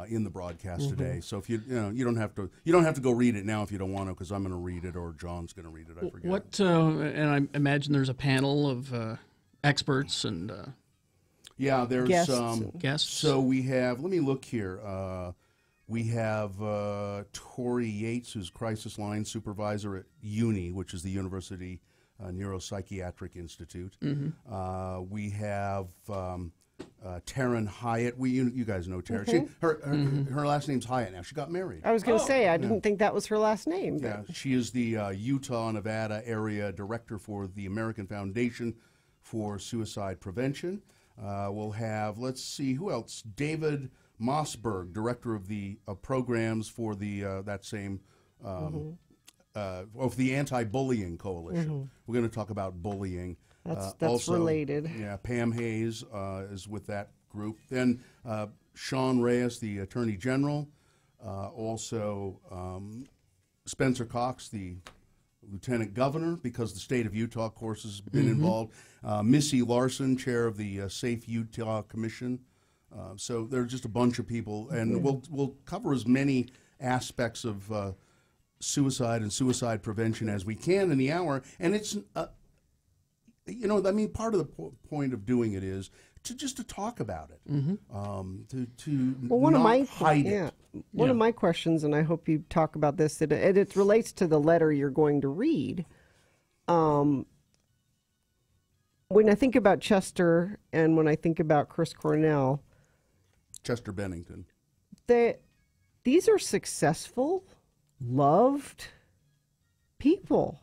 in the broadcast today. So if you don't have to go read it now if you don't want to, because I'm going to read it or John's going to read it. I forget. And I imagine there's a panel of experts and there's guests. So we have. Let me look here. We have Tori Yates, who's crisis line supervisor at UNI, which is the University Neuropsychiatric Institute. We have Taryn Hyatt. You guys know Taryn. Her last name's Hyatt now. She got married. I was going to say, I didn't think that was her last name. Yeah, she is the Utah, Nevada area director for the American Foundation for Suicide Prevention. We'll have, let's see, who else? David Mossberg, director of the programs for the that same of the Anti-Bullying Coalition. We're going to talk about bullying. That's also, related. Yeah, Pam Hayes is with that group. Then Sean Reyes, the Attorney General. Also Spencer Cox, the Lieutenant Governor, because the state of Utah, of course, has been involved. Missy Larson, chair of the Safe Utah Commission. So there's just a bunch of people, and we'll cover as many aspects of suicide and suicide prevention as we can in the hour. And it's, part of the point of doing it is to talk about it, hide it. One of my questions, and I hope you talk about this, it relates to the letter you're going to read. When I think about Chester and when I think about Chris Cornell, Chester Bennington, these are successful, loved people.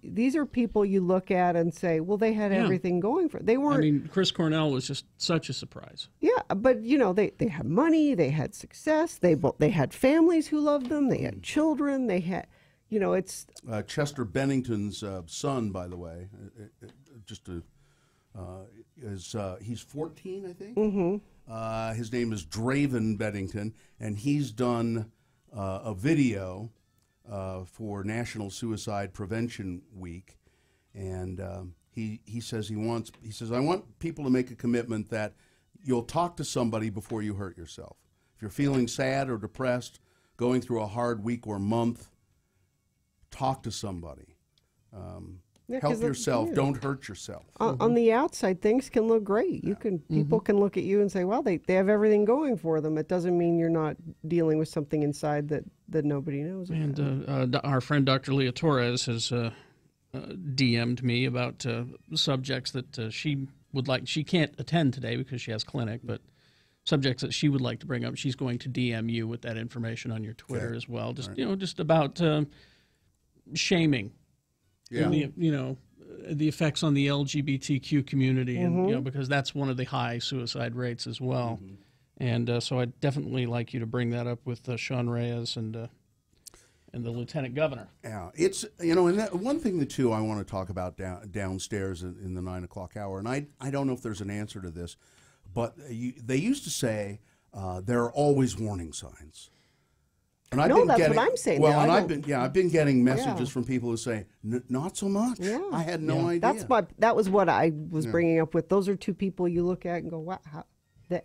These are people you look at and say, well, they had everything going for it. They weren't. I mean, Chris Cornell was just such a surprise. Yeah, but they had money, they had success, they had families who loved them, they had children, they had, it's Chester Bennington's son, by the way, he's 14, I think. His name is Draven Bennington, and he's done a video for National Suicide Prevention Week, and he says I want people to make a commitment that you'll talk to somebody before you hurt yourself. If you're feeling sad or depressed, going through a hard week or month, talk to somebody. Help yourself. Don't hurt yourself. On the outside, things can look great. People can look at you and say, well, they have everything going for them. It doesn't mean you're not dealing with something inside that nobody knows about. And our friend Dr. Leah Torres has DM'd me about subjects that she would like. She can't attend today because she has clinic, but subjects that she would like to bring up. She's going to DM you with that information on your Twitter as well. Just just about shaming. Yeah. the effects on the LGBTQ community, and you know, because that's one of the high suicide rates as well. And so I'd definitely like you to bring that up with Sean Reyes and the Lieutenant Governor. Yeah, it's, you know, and that, one thing, too, I want to talk about downstairs in the 9 o'clock hour, and I don't know if there's an answer to this, but they used to say there are always warning signs. And No, that's what I'm saying Well, now. and I've been getting messages from people who say, not so much. Yeah. I had no idea. That was what I was bringing up with. Those are two people you look at and go, wow.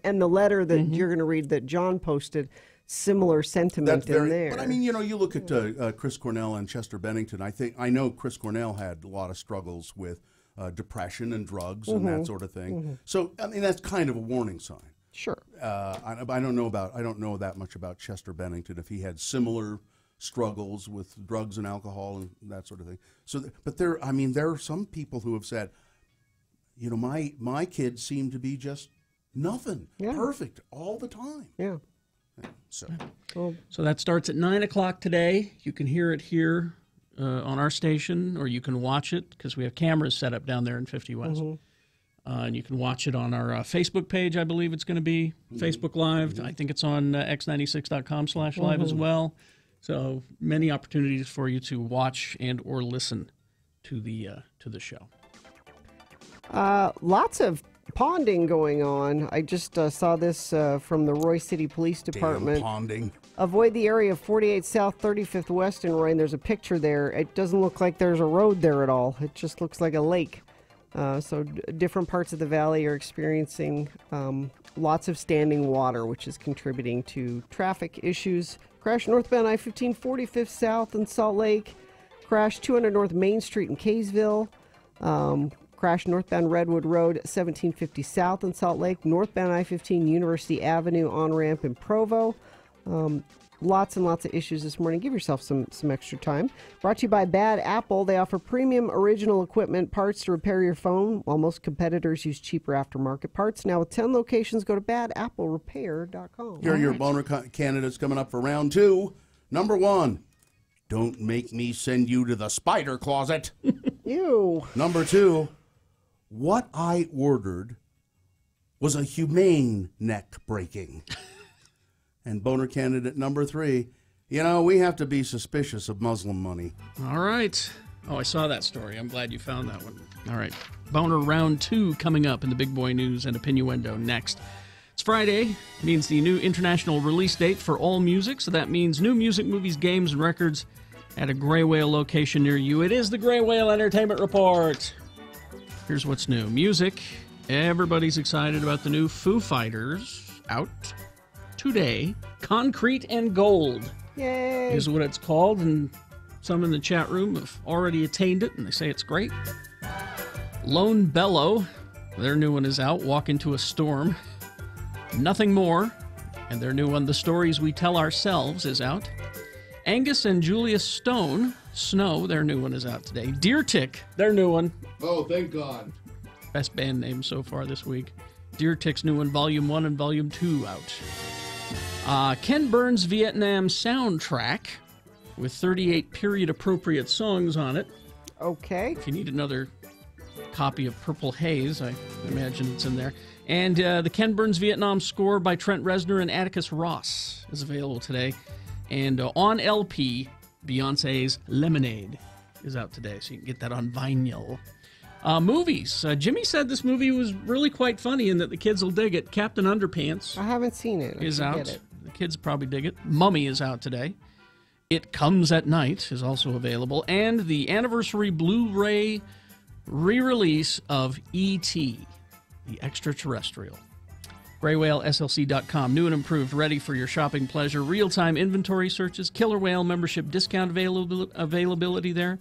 And the letter that you're going to read that John posted, similar sentiment in there. But I mean, you know, you look at Chris Cornell and Chester Bennington. I know Chris Cornell had a lot of struggles with depression and drugs and that sort of thing. So I mean, that's kind of a warning sign. Sure. I don't know that much about Chester Bennington, if he had similar struggles with drugs and alcohol and that sort of thing. So, but there are some people who have said, you know, my kids seem to be just nothing, perfect all the time. Yeah. So that starts at 9 o'clock today. You can hear it here on our station, or you can watch it because we have cameras set up down there in 50 West. And you can watch it on our Facebook page, I believe it's going to be, Facebook Live. I think it's on x96.com/live as well. So many opportunities for you to watch and or listen to the show. Lots of ponding going on. I just saw this from the Roy City Police Department. Damn ponding. Avoid the area of 48 South, 35th West in Roy, and there's a picture there. It doesn't look like there's a road there at all. It just looks like a lake. So different parts of the valley are experiencing lots of standing water, which is contributing to traffic issues. Crash northbound I-15, 45th South in Salt Lake. Crash 200 North Main Street in Kaysville. Crash northbound Redwood Road, 1750 South in Salt Lake. Northbound I-15 University Avenue on-ramp in Provo. Lots and lots of issues this morning. Give yourself some extra time. Brought to you by Bad Apple. They offer premium original equipment parts to repair your phone, while most competitors use cheaper aftermarket parts. Now with 10 locations, go to badapplerepair.com. Here are your boner candidates coming up for round 2. Number 1, don't make me send you to the spider closet. Ew. Number 2, what I ordered was a humane neck breaking. And boner candidate number 3, you know, we have to be suspicious of Muslim money. All right. Oh, I saw that story. I'm glad you found that one. All right. Boner round 2 coming up in the Big Boy News and Opinioendo next. It's Friday. It means the new international release date for all music. So that means new music, movies, games, and records at a Gray Whale location near you. It is the Gray Whale Entertainment Report. Here's what's new. Music. Everybody's excited about the new Foo Fighters out today. Concrete and Gold. Yay! Is what it's called, and some in the chat room have already attained it, and they say it's great. Lone Bellow, their new one is out. Walk Into a Storm. Nothing More, and their new one, The Stories We Tell Ourselves, is out. Angus and Julia Stone, Snow, their new one is out today. Deer Tick, their new one. Oh, thank God. Best band name so far this week. Deer Tick's new one, Volume 1 and Volume 2 out. Ken Burns' Vietnam soundtrack with 38 period-appropriate songs on it. Okay. If you need another copy of Purple Haze, I imagine it's in there. And the Ken Burns Vietnam score by Trent Reznor and Atticus Ross is available today. And on LP, Beyonce's Lemonade is out today, so you can get that on vinyl. Movies. Jimmy said this movie was really quite funny and that the kids will dig it. Captain Underpants. I haven't seen it. Is out. The kids probably dig it. Mummy is out today. It Comes at Night is also available. And the anniversary Blu-ray re-release of E.T., the Extraterrestrial. GrayWhaleSLC.com. New and improved, ready for your shopping pleasure. Real-time inventory searches. Killer Whale membership discount availability there.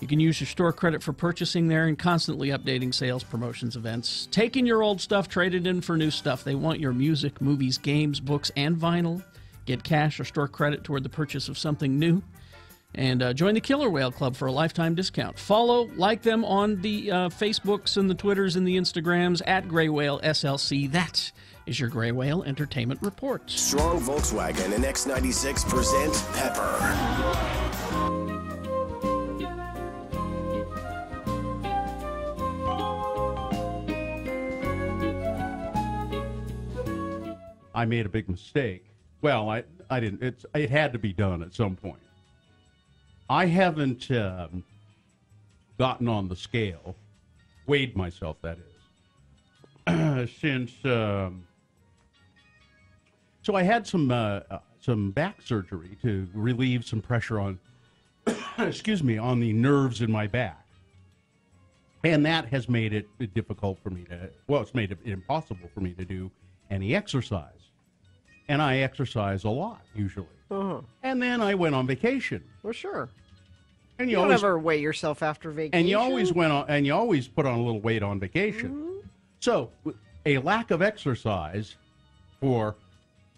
You can use your store credit for purchasing there and constantly updating sales, promotions, events. Taking your old stuff, trade it in for new stuff. They want your music, movies, games, books, and vinyl. Get cash or store credit toward the purchase of something new. And join the Killer Whale Club for a lifetime discount. Follow, like them on the Facebooks and the Twitters and the Instagrams at Gray Whale SLC. That is your Gray Whale Entertainment Report. Strong Volkswagen and X96 present Pepper. I made a big mistake. Well, I didn't. It had to be done at some point. I haven't gotten on the scale, weighed myself, that is, since. So I had some back surgery to relieve some pressure on, excuse me, on the nerves in my back. And that has made it difficult for me it's made it impossible for me to do any exercise. And I exercise a lot, usually. Uh-huh. And then I went on vacation. Well, sure. And you don't ever weigh yourself after vacation. And you always put on a little weight on vacation. Mm-hmm. So a lack of exercise for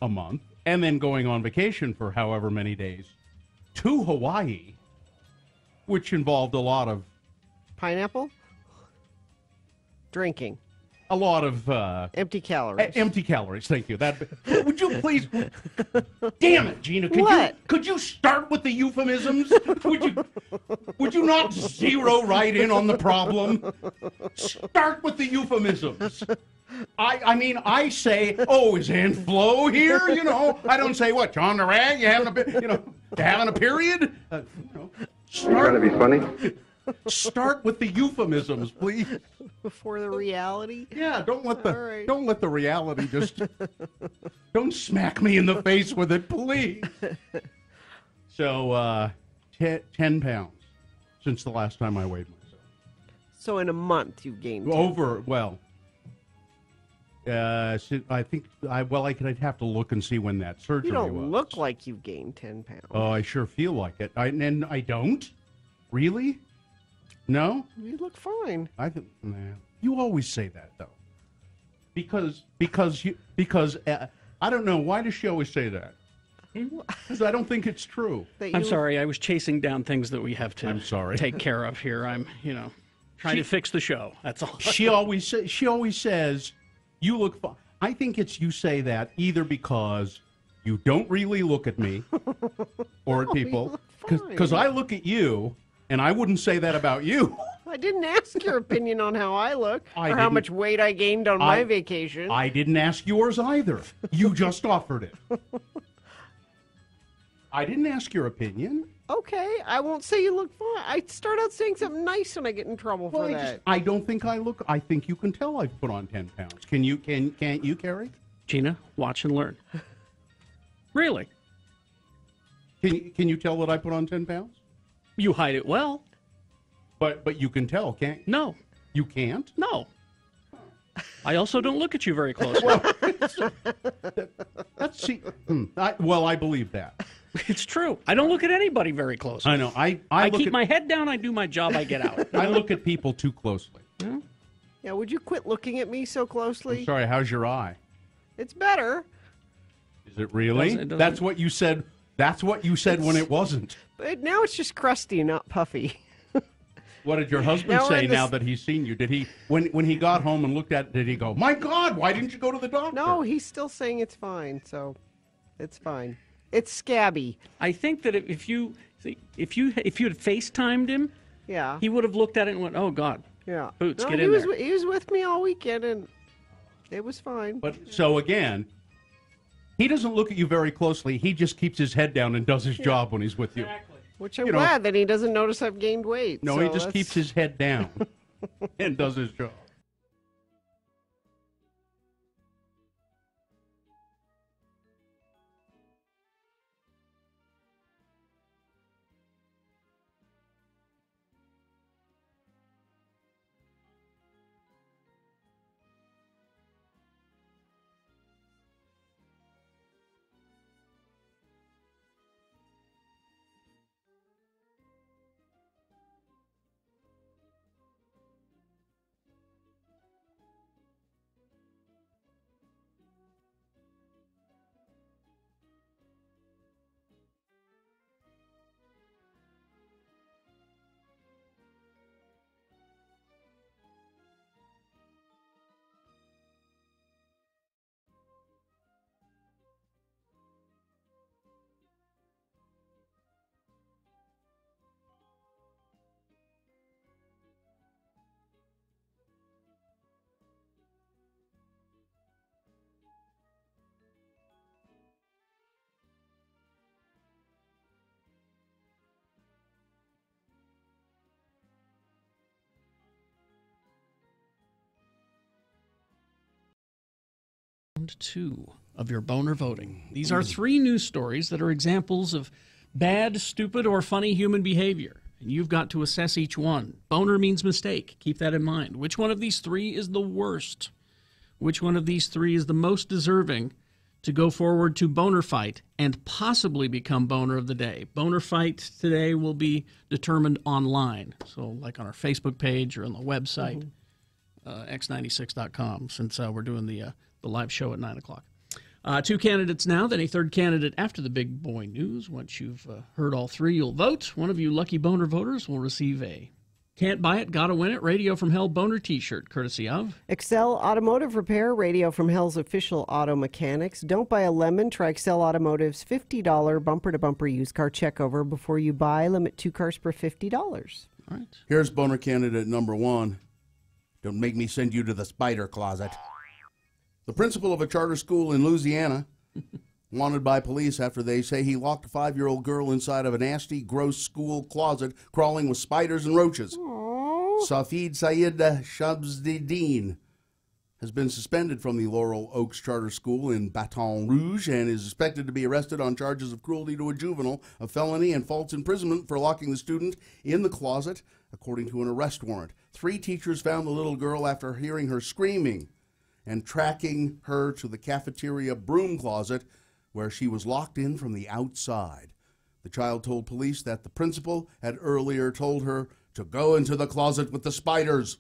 a month, and then going on vacation for however many days to Hawaii, which involved a lot of pineapple, drinking, a lot of empty calories. Empty calories. Thank you. That would you please? Damn it, Gina! Could you start with the euphemisms? Would you not zero right in on the problem? Start with the euphemisms. I mean, I say, oh, is Aunt Flo here? You know, I don't say, what, John the Rag, you having a period? You trying to be funny? Start with the euphemisms, please. Before the reality? Yeah, don't let the reality just, don't smack me in the face with it, please. So, 10 pounds since the last time I weighed myself. So in a month you've gained 10. I think I'd have to look and see when that surgery was. You don't look like you've gained 10 pounds. Oh, I sure feel like it. And I don't? Really? No? You look fine. You always say that, though. Because I don't know, why does she always say that? Because I don't think it's true. I'm sorry, I was chasing down things that we have to take care of here. I'm, trying to fix the show. That's all. She always says, you look fine. I think it's you say that either because you don't really look at me or at people. Because I look at you, and I wouldn't say that about you. I didn't ask your opinion on how I look or how much weight I gained on my vacation. I didn't ask yours either. You just offered it. I didn't ask your opinion. Okay, I won't say you look fine. I start out saying something nice and I get in trouble for that. I don't think I look. I think you can tell I've put on 10 pounds. Can't you, Carrie? Gina, watch and learn. Really? Can you tell that I put on 10 pounds? You hide it well. But you can tell, can't you? No. You can't? No. I also don't look at you very closely. I believe that. It's true. I don't look at anybody very closely. I know. I keep my head down. I do my job. I get out. I look at people too closely. Yeah, would you quit looking at me so closely? I'm sorry, how's your eye? It's better. Is it really? That's what you said. That's what you said when it wasn't. But now it's just crusty, not puffy. What did your husband say now that he's seen you? Did he, when he got home and looked at it, did he go, my God, why didn't you go to the doctor? No, he's still saying it's fine, so it's fine. It's scabby. I think that if you had FaceTimed him, yeah, he would have looked at it and went, "Oh God, yeah, Boots, get in there." He was with me all weekend, and it was fine. But so again, he doesn't look at you very closely. He just keeps his head down and does his job when he's with you. Exactly. Which I'm glad that he doesn't notice I've gained weight. No, he just keeps his head down and does his job. round 2 of your boner voting. These are 3 news stories that are examples of bad, stupid, or funny human behavior. And you've got to assess each one. Boner means mistake. Keep that in mind. Which one of these 3 is the worst? Which one of these 3 is the most deserving to go forward to Boner Fight and possibly become Boner of the Day? Boner Fight today will be determined online. So like on our Facebook page or on the website, x96.com, since we're doing the live show at 9 o'clock. 2 candidates now, then a 3rd candidate after the big boy news. Once you've heard all 3, you'll vote. One of you lucky boner voters will receive a Can't Buy It, Gotta Win It Radio from Hell boner t-shirt, courtesy of Excel Automotive Repair, Radio from Hell's official auto mechanics. Don't buy a lemon. Try Excel Automotive's $50 bumper-to-bumper used car checkover before you buy. Limit 2 cars per $50. All right. Here's boner candidate number 1. Don't make me send you to the spider closet. The principal of a charter school in Louisiana, wanted by police after they say he locked a 5-year-old girl inside of a nasty, gross school closet crawling with spiders and roaches. Safid Sayed Shabzdin has been suspended from the Laurel Oaks Charter School in Baton Rouge and is expected to be arrested on charges of cruelty to a juvenile, a felony, and false imprisonment for locking the student in the closet, according to an arrest warrant. 3 teachers found the little girl after hearing her screaming and tracking her to the cafeteria broom closet where she was locked in from the outside. The child told police that the principal had earlier told her to go into the closet with the spiders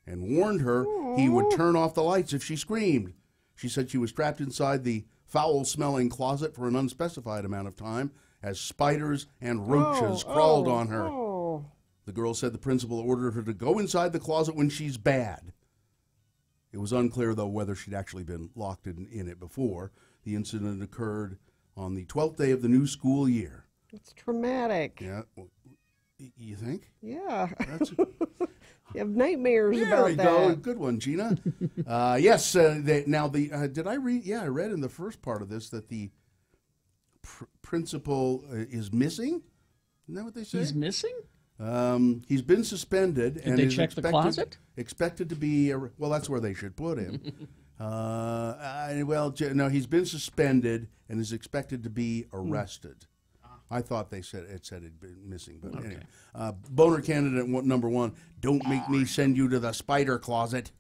and warned her he would turn off the lights if she screamed. She said she was trapped inside the foul-smelling closet for an unspecified amount of time as spiders and roaches crawled on her. The girl said the principal ordered her to go inside the closet when she's bad. It was unclear, though, whether she'd actually been locked in it before. The incident occurred on the 12th day of the new school year. It's traumatic. Yeah. Well, you think? Yeah. That's You have nightmares there about we that. go. Good one, Gina. Yes. Did I read? Yeah, I read in the first part of this that the principal is missing. Isn't that what they say? He's missing? He's been suspended. Did they check the closet? Expected to be, well, that's where they should put him. No, he's been suspended and is expected to be arrested. I thought it said he'd been missing, but anyway. Boner candidate number 1, don't make me send you to the spider closet.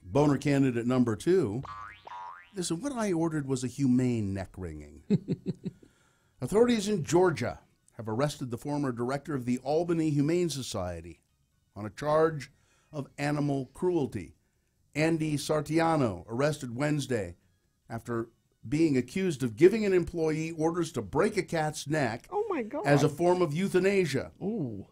Boner candidate number 2, listen, what I ordered was a humane neck wringing. Authorities in Georgia have arrested the former director of the Albany Humane Society on a charge of animal cruelty. Andy Sartiano, arrested Wednesday after being accused of giving an employee orders to break a cat's neck as a form of euthanasia. Ooh.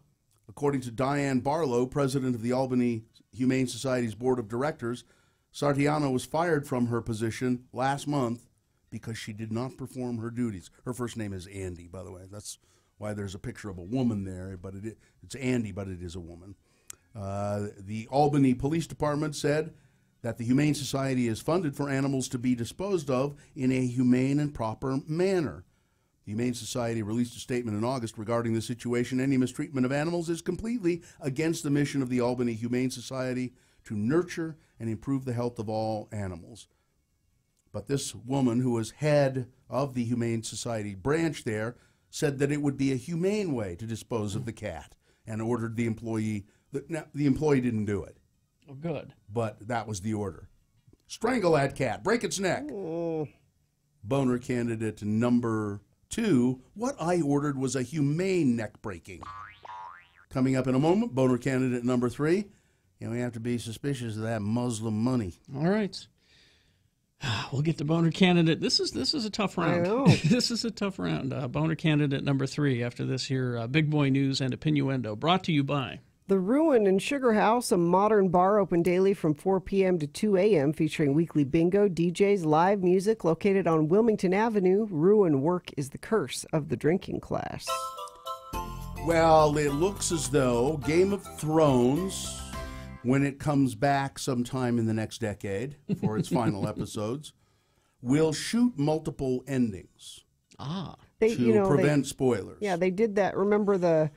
According to Diane Barlow, president of the Albany Humane Society's board of directors, Sartiano was fired from her position last month because she did not perform her duties. Her first name is Andy, by the way. That's why there's a picture of a woman there, but it's Andy, but it is a woman. The Albany Police Department said that the Humane Society is funded for animals to be disposed of in a humane and proper manner. The Humane Society released a statement in August regarding the situation. Any mistreatment of animals is completely against the mission of the Albany Humane Society to nurture and improve the health of all animals. But this woman, who was head of the Humane Society branch there, said that it would be a humane way to dispose of the cat and ordered the employee. Now, the employee didn't do it. Oh, good. But that was the order. Strangle that cat. Break its neck. Boner candidate number 2. What I ordered was a humane neck breaking. Coming up in a moment, boner candidate number 3. And we have to be suspicious of that Muslim money. All right. We'll get to boner candidate. This is a tough round. I know. This is a tough round. Boner candidate number 3 after this here big boy news and innuendo. Brought to you by The Ruin and Sugar House, a modern bar open daily from 4 p.m. to 2 a.m., featuring weekly bingo, DJs, live music, located on Wilmington Avenue. Ruin work is the curse of the drinking class. Well, it looks as though Game of Thrones, when it comes back sometime in the next decade for its final episodes, will shoot multiple endings to prevent spoilers. Yeah, they did that. Remember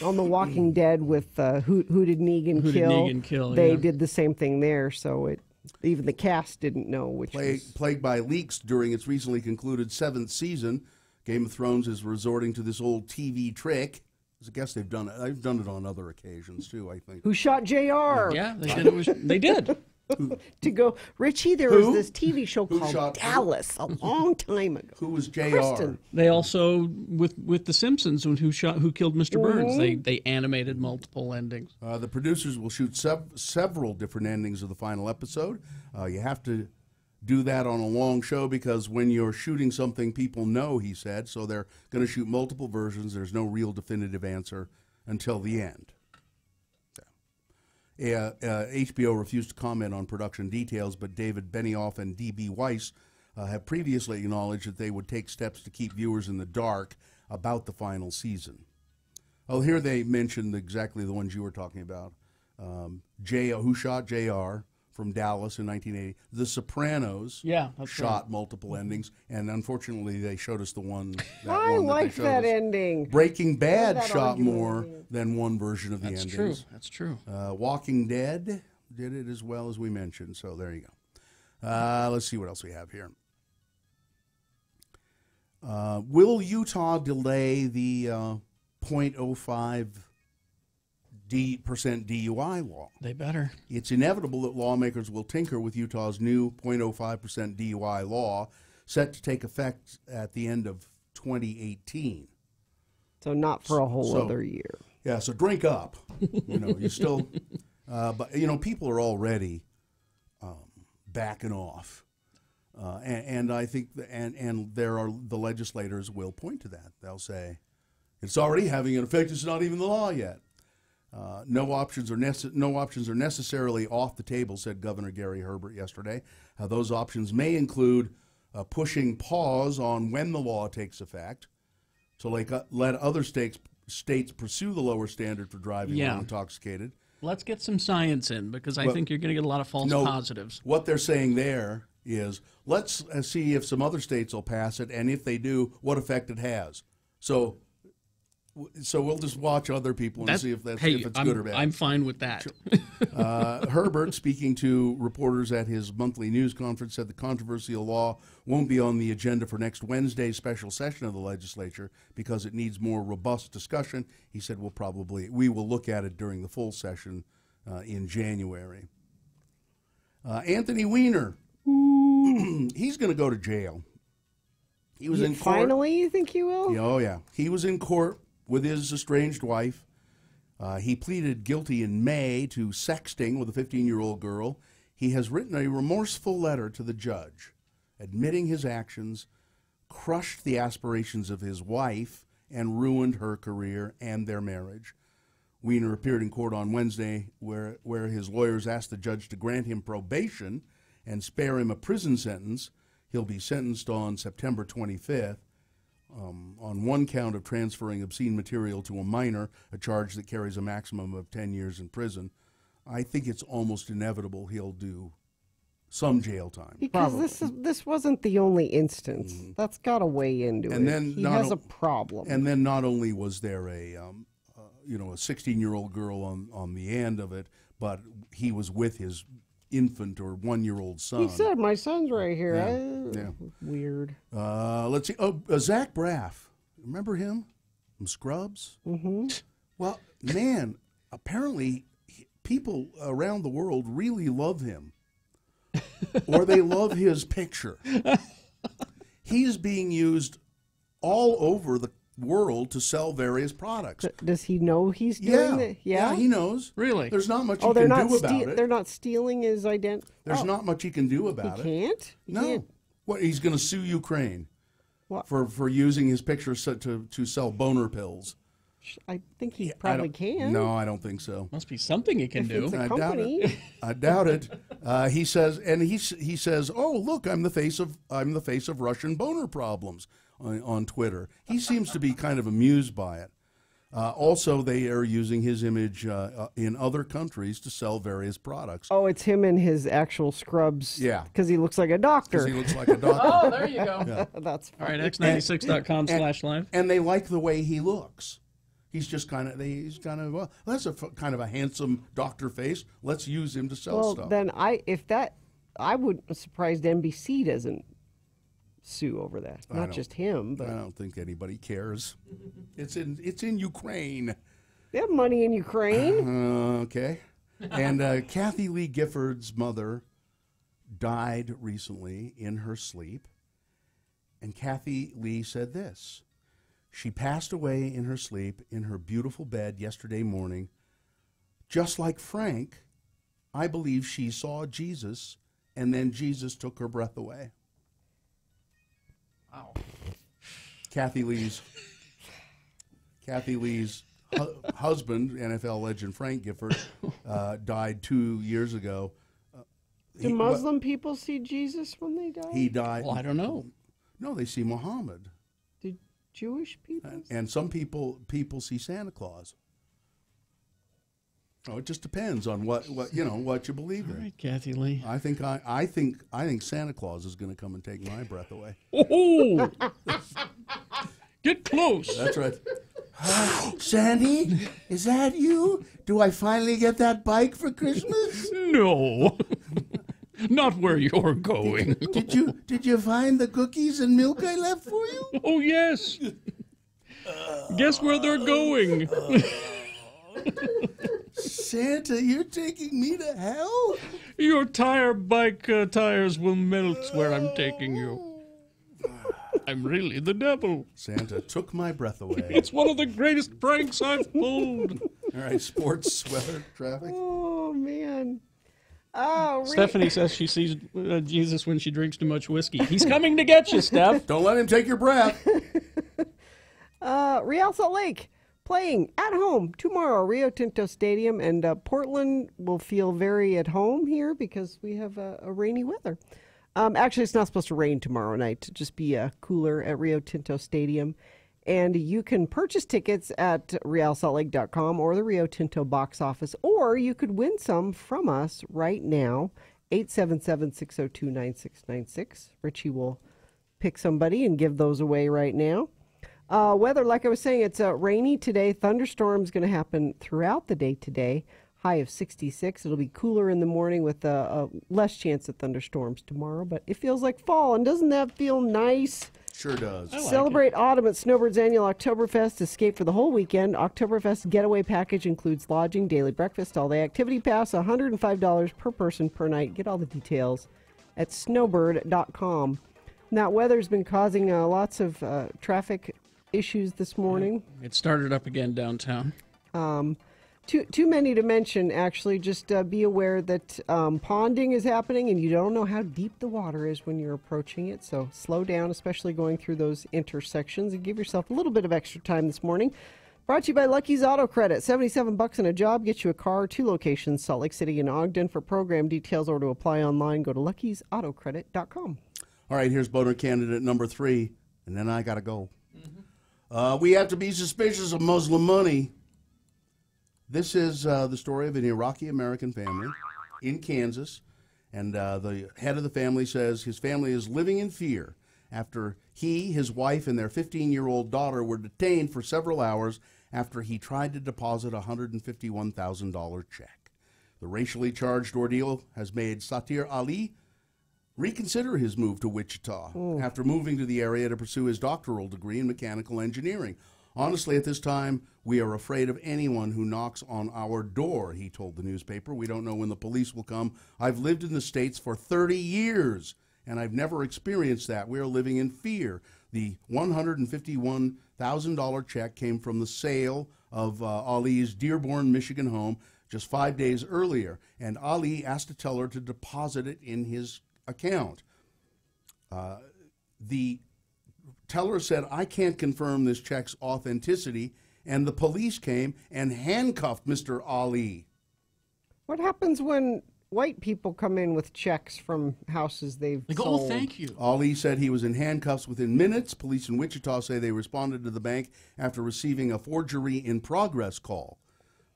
on The Walking Dead with who did Negan kill? Negan kill? They did the same thing there, so it Even the cast didn't know which was... Plagued by leaks during its recently concluded 7th season, Game of Thrones is resorting to this old TV trick. I guess they've done it. I've done it on other occasions, too, I think. Who shot JR? Yeah, they did. To go, Richie, there was this TV show called Dallas a long time ago. Who was JR? Kristen. They also, with The Simpsons, who killed Mr. Burns, they animated multiple endings. The producers will shoot several different endings of the final episode. You have to do that on a long show because when you're shooting something people know, he said, so they're going to shoot multiple versions. There's no real definitive answer until the end. HBO refused to comment on production details, but David Benioff and D.B. Weiss have previously acknowledged that they would take steps to keep viewers in the dark about the final season. Oh, here they mentioned exactly the ones you were talking about. Who shot J.R. from Dallas in 1980. The Sopranos shot multiple endings, and unfortunately they showed us the one. I liked that ending. Breaking Bad shot more than one version of the endings. True. That's true. Walking Dead did it as well as we mentioned, so there you go. Let's see what else we have here. Will Utah delay the 0.05% DUI law? They better. It's inevitable that lawmakers will tinker with Utah's new 0.05% DUI law set to take effect at the end of 2018. So not for a whole other year. Yeah, so drink up. You still, but people are already backing off, and I think the legislators will point to that. They'll say it's already having an effect. It's not even the law yet. No options are necessarily off the table, said Governor Gary Herbert yesterday. Those options may include pushing pause on when the law takes effect, to let other states pursue the lower standard for driving while intoxicated. Let's get some science in because I think you're going to get a lot of false positives. What they're saying there is let's see if some other states will pass it, and if they do, what effect it has. So we'll just watch other people and see if it's good or bad. I'm fine with that. Herbert, speaking to reporters at his monthly news conference, said the controversial law won't be on the agenda for next Wednesday's special session of the legislature because it needs more robust discussion. He said we will look at it during the full session in January. Anthony Weiner, he's going to go to jail. He was in court. Finally, you think he will? Oh, yeah. He was in court with his estranged wife. He pleaded guilty in May to sexting with a 15-year-old girl. He has written a remorseful letter to the judge, admitting his actions crushed the aspirations of his wife and ruined her career and their marriage. Weiner appeared in court on Wednesday where his lawyers asked the judge to grant him probation and spare him a prison sentence. He'll be sentenced on September 25th. On one count of transferring obscene material to a minor, a charge that carries a maximum of 10 years in prison. I think it's almost inevitable he'll do some jail time. Because this wasn't the only instance. That's got to weigh into it. Then he has a problem. And then not only was there a 16-year-old girl on the end of it, but he was with his infant or 1-year-old son. He said, "My son's right here." Yeah. Weird. Let's see. Zach Braff. Remember him from Scrubs? Mm-hmm. Well, man, apparently people around the world really love him, or they love his picture. He's being used all over the world to sell various products. Does he know he's doing it? Yeah, he knows. Really? There's not much he can do about it. They're not stealing his identity. There's not much he can do about it. He can't? No. What, he's going to sue Ukraine what? for using his picture to sell boner pills. I think he probably can. No, I don't think so. Must be something he can do. It's a I company. doubt it. I doubt it. He says, "Oh, look, I'm the face of Russian boner problems." On Twitter. He seems to be kind of amused by it. Also, they are using his image in other countries to sell various products. Oh, it's him in his actual scrubs. Yeah. Because he looks like a doctor. He looks like a doctor. Oh, there you go. Yeah. That's all right. X96.com/live. And they like the way he looks. He's just kind of well, that's kind of a handsome doctor face. Let's use him to sell stuff. Then if that I would be surprised NBC doesn't sue over that. Not just him, but I don't think anybody cares. It's in Ukraine. They have money in Ukraine. Okay. And Kathy Lee Gifford's mother died recently in her sleep. And Kathy Lee said this. She passed away in her sleep in her beautiful bed yesterday morning. Just like Frank, I believe she saw Jesus, and then Jesus took her breath away. Wow. Kathy Lee's husband, NFL legend Frank Gifford, died 2 years ago. Do Muslim people see Jesus when they die? He died. Well, I don't know. No, they see Muhammad. Do Jewish people? And some people see Santa Claus. Oh, it just depends on what you believe in. All right, Kathy Lee. I think Santa Claus is going to come and take my breath away. Oh, get close. That's right. Sandy, is that you? Do I finally get that bike for Christmas? No, not where you're going. Did you find the cookies and milk I left for you? Oh yes. Guess where they're going? Santa, you're taking me to hell? Your bike tires will melt where I'm taking you. I'm really the devil. Santa took my breath away. It's one of the greatest pranks I've pulled. All right, sports, weather, traffic. Oh, man. Oh, Stephanie says she sees Jesus when she drinks too much whiskey. He's coming to get you, Steph. Don't let him take your breath. Real Salt Lake playing at home tomorrow, Rio Tinto Stadium, and Portland will feel very at home here because we have a rainy weather. Actually, it's not supposed to rain tomorrow night, to just be cooler at Rio Tinto Stadium. And you can purchase tickets at realsaltlake.com or the Rio Tinto box office, or you could win some from us right now, 877-602-9696. Richie will pick somebody and give those away right now. Weather, like I was saying, it's rainy today. Thunderstorms going to happen throughout the day today. High of 66. It'll be cooler in the morning with a less chance of thunderstorms tomorrow, but it feels like fall. And doesn't that feel nice? Sure does. Celebrate autumn at Snowbird's annual Oktoberfest. Escape for the whole weekend. Oktoberfest getaway package includes lodging, daily breakfast, all-day activity pass, $105 per person per night. Get all the details at snowbird.com. Now, weather's been causing lots of traffic issues this morning. It started up again downtown. Too many to mention, actually. Just be aware that ponding is happening, and you don't know how deep the water is when you're approaching it. So slow down, especially going through those intersections, and give yourself a little bit of extra time this morning. Brought to you by Lucky's Auto Credit. $77 and a job gets you a car. 2 locations, Salt Lake City and Ogden. For program details or to apply online, go to luckysautocredit.com. All right, here's boner candidate number 3, and then I got to go. We have to be suspicious of Muslim money. This is the story of an Iraqi-American family in Kansas, and the head of the family says his family is living in fear after he, his wife, and their 15-year-old daughter were detained for several hours after he tried to deposit a $151,000 check. The racially charged ordeal has made Satir Ali reconsider his move to Wichita after moving to the area to pursue his doctoral degree in mechanical engineering. Honestly, at this time, we are afraid of anyone who knocks on our door, he told the newspaper. We don't know when the police will come. I've lived in the States for 30 years, and I've never experienced that. We are living in fear. The $151,000 check came from the sale of Ali's Dearborn, Michigan home just 5 days earlier, and Ali asked the teller to deposit it in his account. The teller said, I can't confirm this check's authenticity, and the police came and handcuffed Mr. Ali. What happens when white people come in with checks from houses they've sold? Oh, thank you. Ali said he was in handcuffs within minutes. Police in Wichita say they responded to the bank after receiving a forgery in progress call.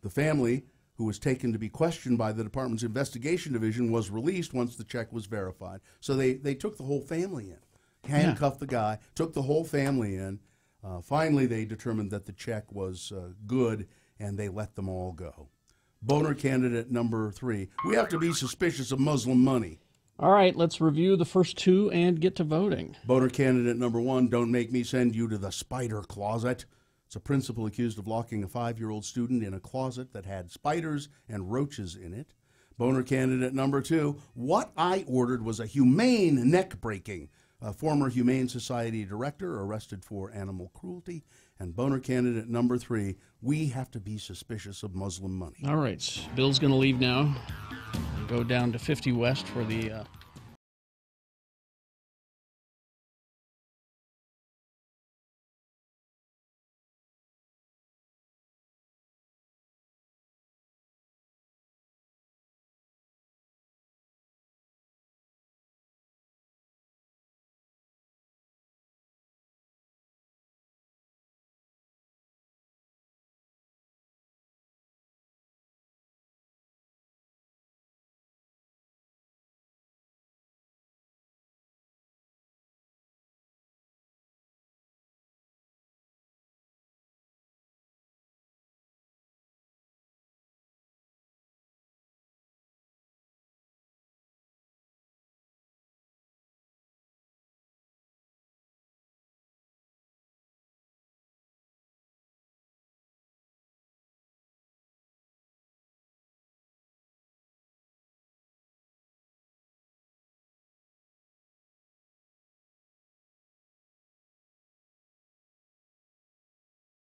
The family, who was taken to be questioned by the department's investigation division, was released once the check was verified. So they took the whole family in, handcuffed the guy, took the whole family in. Finally, they determined that the check was good, and they let them all go. Boner candidate number 3. We have to be suspicious of Muslim money. All right, let's review the first two and get to voting. Boner candidate number 1, don't make me send you to the spider closet. It's a principal accused of locking a 5-year-old student in a closet that had spiders and roaches in it. Boner candidate number 2, what I ordered was a humane neck breaking. A former Humane Society director arrested for animal cruelty. And boner candidate number 3, we have to be suspicious of Muslim money. All right, Bill's going to leave now. Go down to 50 West for the